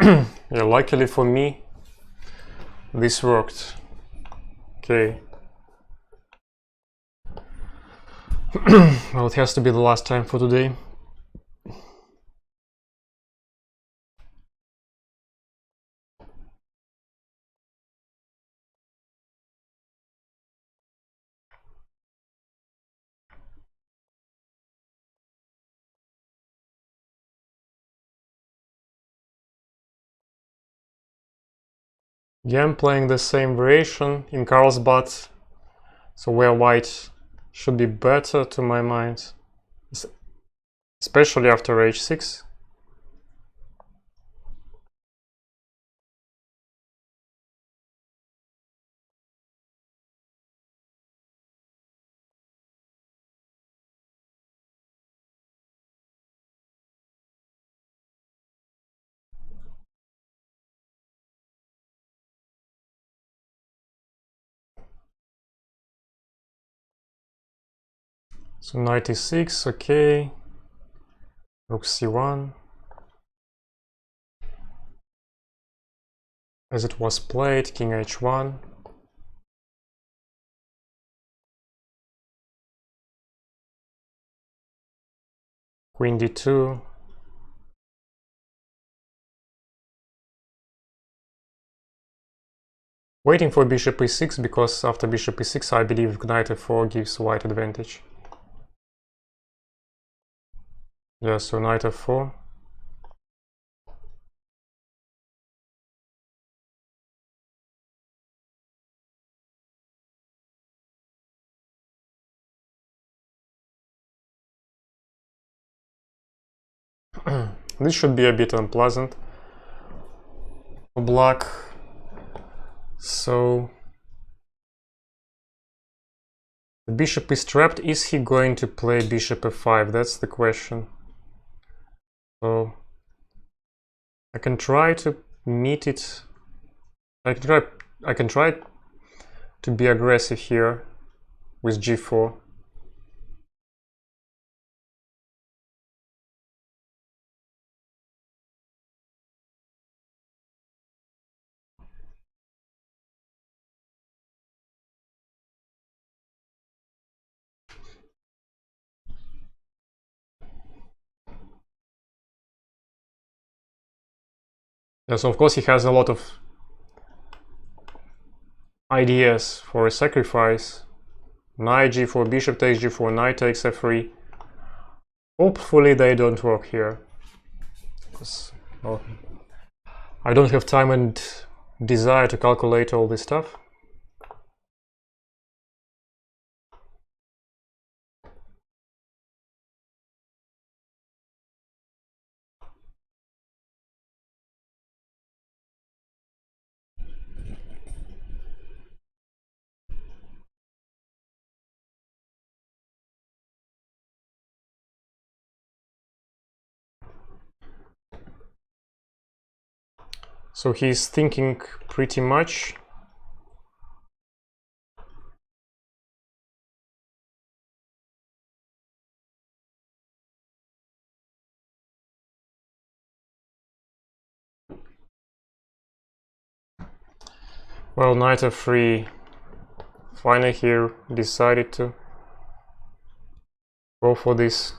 Yeah, luckily for me, this worked. Okay. Well, it has to be the last time for today. Again, playing the same variation in Carlsbad, so where white should be better to my mind, especially after h6. So knight e6, okay. Rook c1. As it was played, king h1. Queen d2. Waiting for bishop e6, because after bishop e6 I believe knight f4 gives white advantage. Yeah, so knight f4. This should be a bit unpleasant for black. So the bishop is trapped. Is he going to play bishop f5? That's the question. So I can try to meet it. I can try to be aggressive here with g4. Yes, of course he has a lot of ideas for a sacrifice. Knight g4, bishop takes g4, knight takes f3. Hopefully they don't work here, because well, I don't have time and desire to calculate all this stuff. So he's thinking pretty much. Well, knight f3 finally here decided to go for this.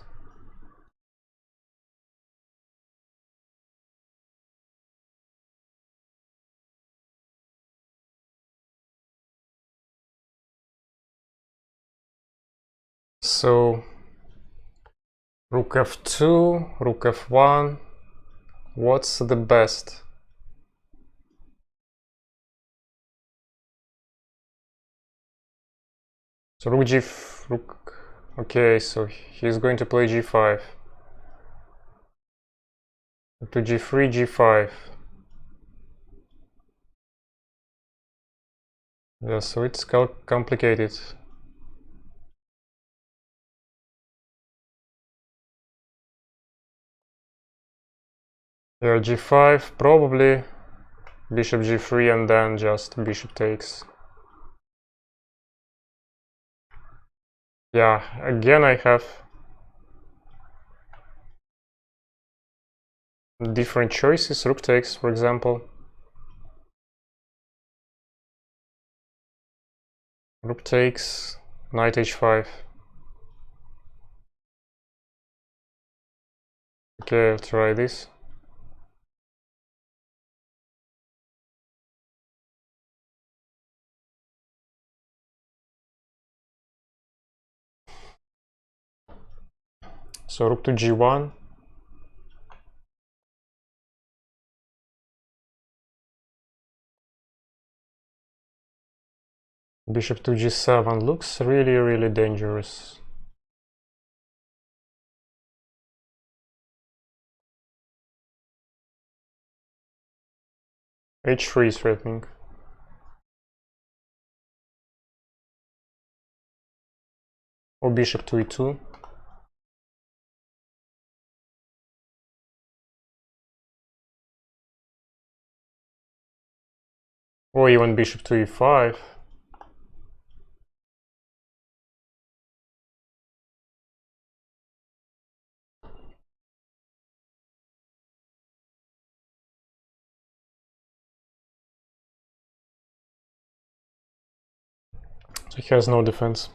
So rook f2, rook f1, what's the best? So rook, okay, so he's going to play g5. To g3, g5. Yeah, so it's complicated. Yeah, g5, probably bishop g3 and then just bishop takes. Yeah, again I have different choices. Rook takes, for example. Rook takes, knight h5. Okay, I'll try this. So rook to g1. Bishop to g7 looks really, really dangerous. h3 is threatening. Or bishop to e2. Or even bishop to e5. So he has no defense.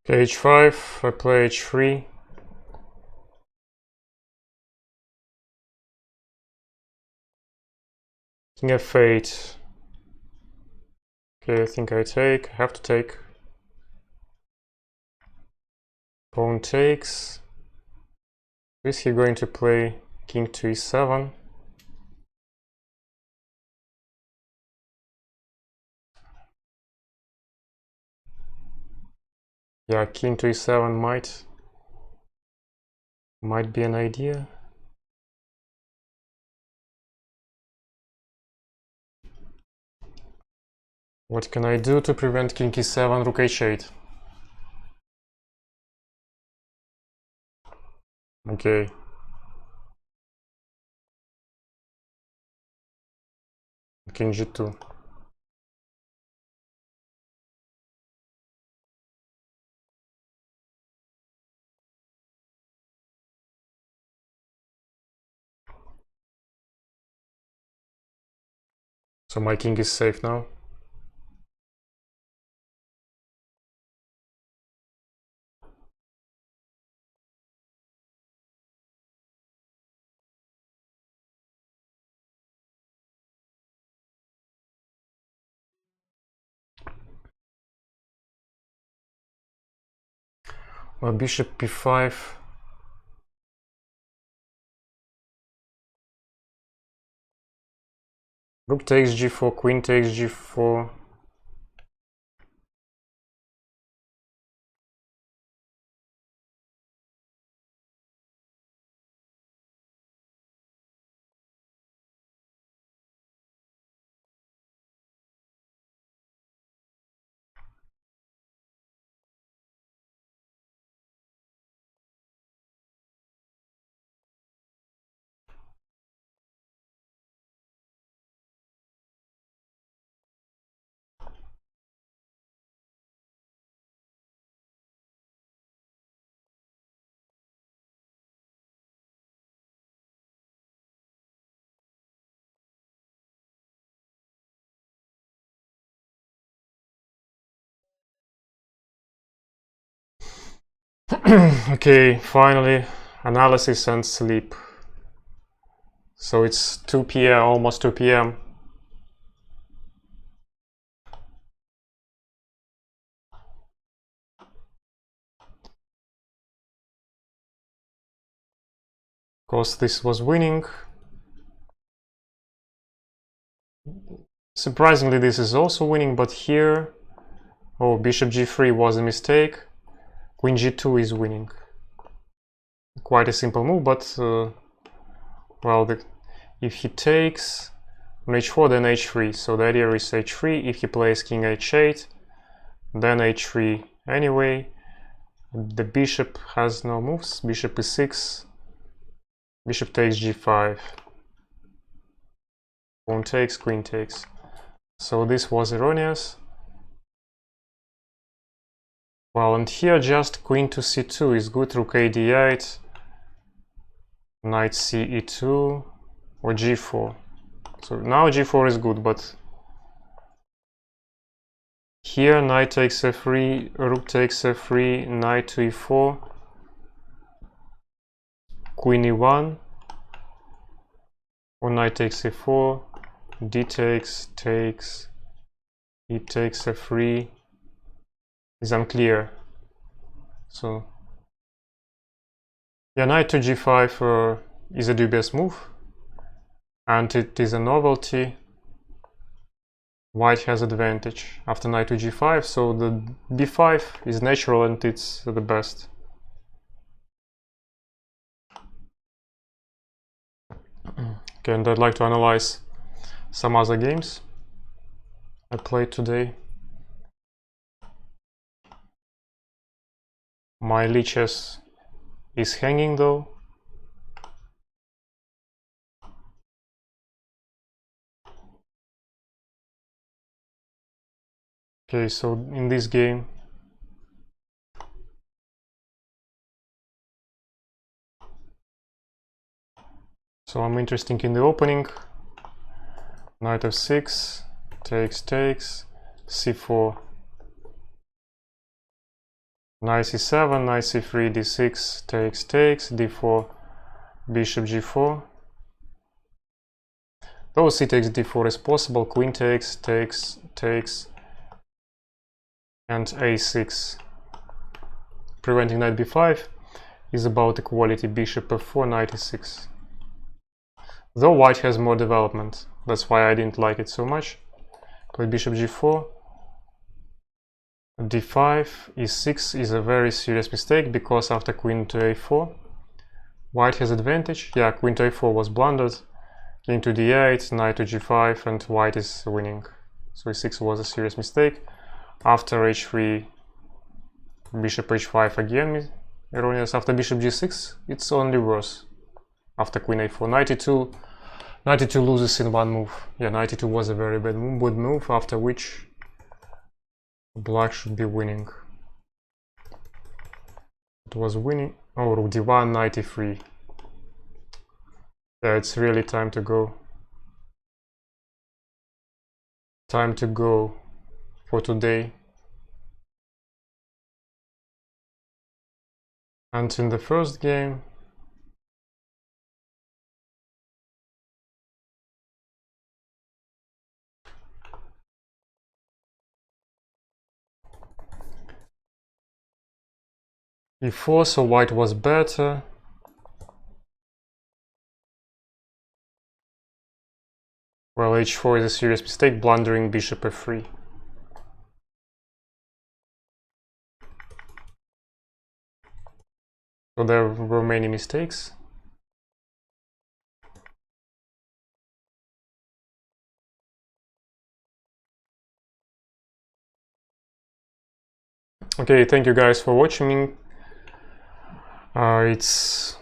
Okay, h5, I play h3. King f8. Okay, I think I take. I have to take. Pawn takes. Is he going to play king to e7? Yeah, king to e7 might be an idea. What can I do to prevent king e7, rook h8? Okay. King g2. So my king is safe now. Well, bishop b5. Rook takes g4, queen takes g4. Okay, finally, analysis and sleep. So it's 2 p.m., almost 2 p.m. Of course, this was winning. Surprisingly, this is also winning, but here, oh, bishop g3 was a mistake. Queen g2 is winning. Quite a simple move, but well, if he takes on h4, then h3. So the idea is h3. If he plays king h8, then h3 anyway. The bishop has no moves. Bishop e6. Bishop takes g5. Pawn takes, queen takes. So this was erroneous. Well, and here just queen to c2 is good, rook a d8, knight c e2, or g4. So now g4 is good, but here knight takes f3, rook takes f3, knight to e4, queen e1, or knight takes e4, d takes, takes, e takes f3 is unclear. So yeah, knight to g5 is a dubious move, and it is a novelty. White has advantage after knight to g5, so the b5 is natural and it's the best. Okay, and I'd like to analyze some other games I played today. My lichess is hanging though. Okay, so in this game I'm interested in the opening. Knight f6, takes, takes, c4, knight c7, knight c3, d6, takes, takes, d4, bishop g4. Though c takes d4 is possible, queen takes, takes, takes, and a6. Preventing knight b5 is about equality, bishop f4, knight e6. Though white has more development, that's why I didn't like it so much. Play bishop g4, d5, e6 is a very serious mistake, because after queen to a4, white has advantage. Yeah, queen to a4 was blundered, king to d8, knight to g5, and white is winning. So e6 was a serious mistake. After h3, bishop h5 again erroneous. After bishop g6, it's only worse. After queen a4, knight e2 loses in one move. Yeah, knight e2 was a very bad move, after which black should be winning. It was winning. Oh, rook d1, knight e3. Yeah, it's really time to go. Time to go for today. And in the first game, e4, so white was better. Well, h4 is a serious mistake, blundering bishop f3. So there were many mistakes. Okay, thank you guys for watching. It's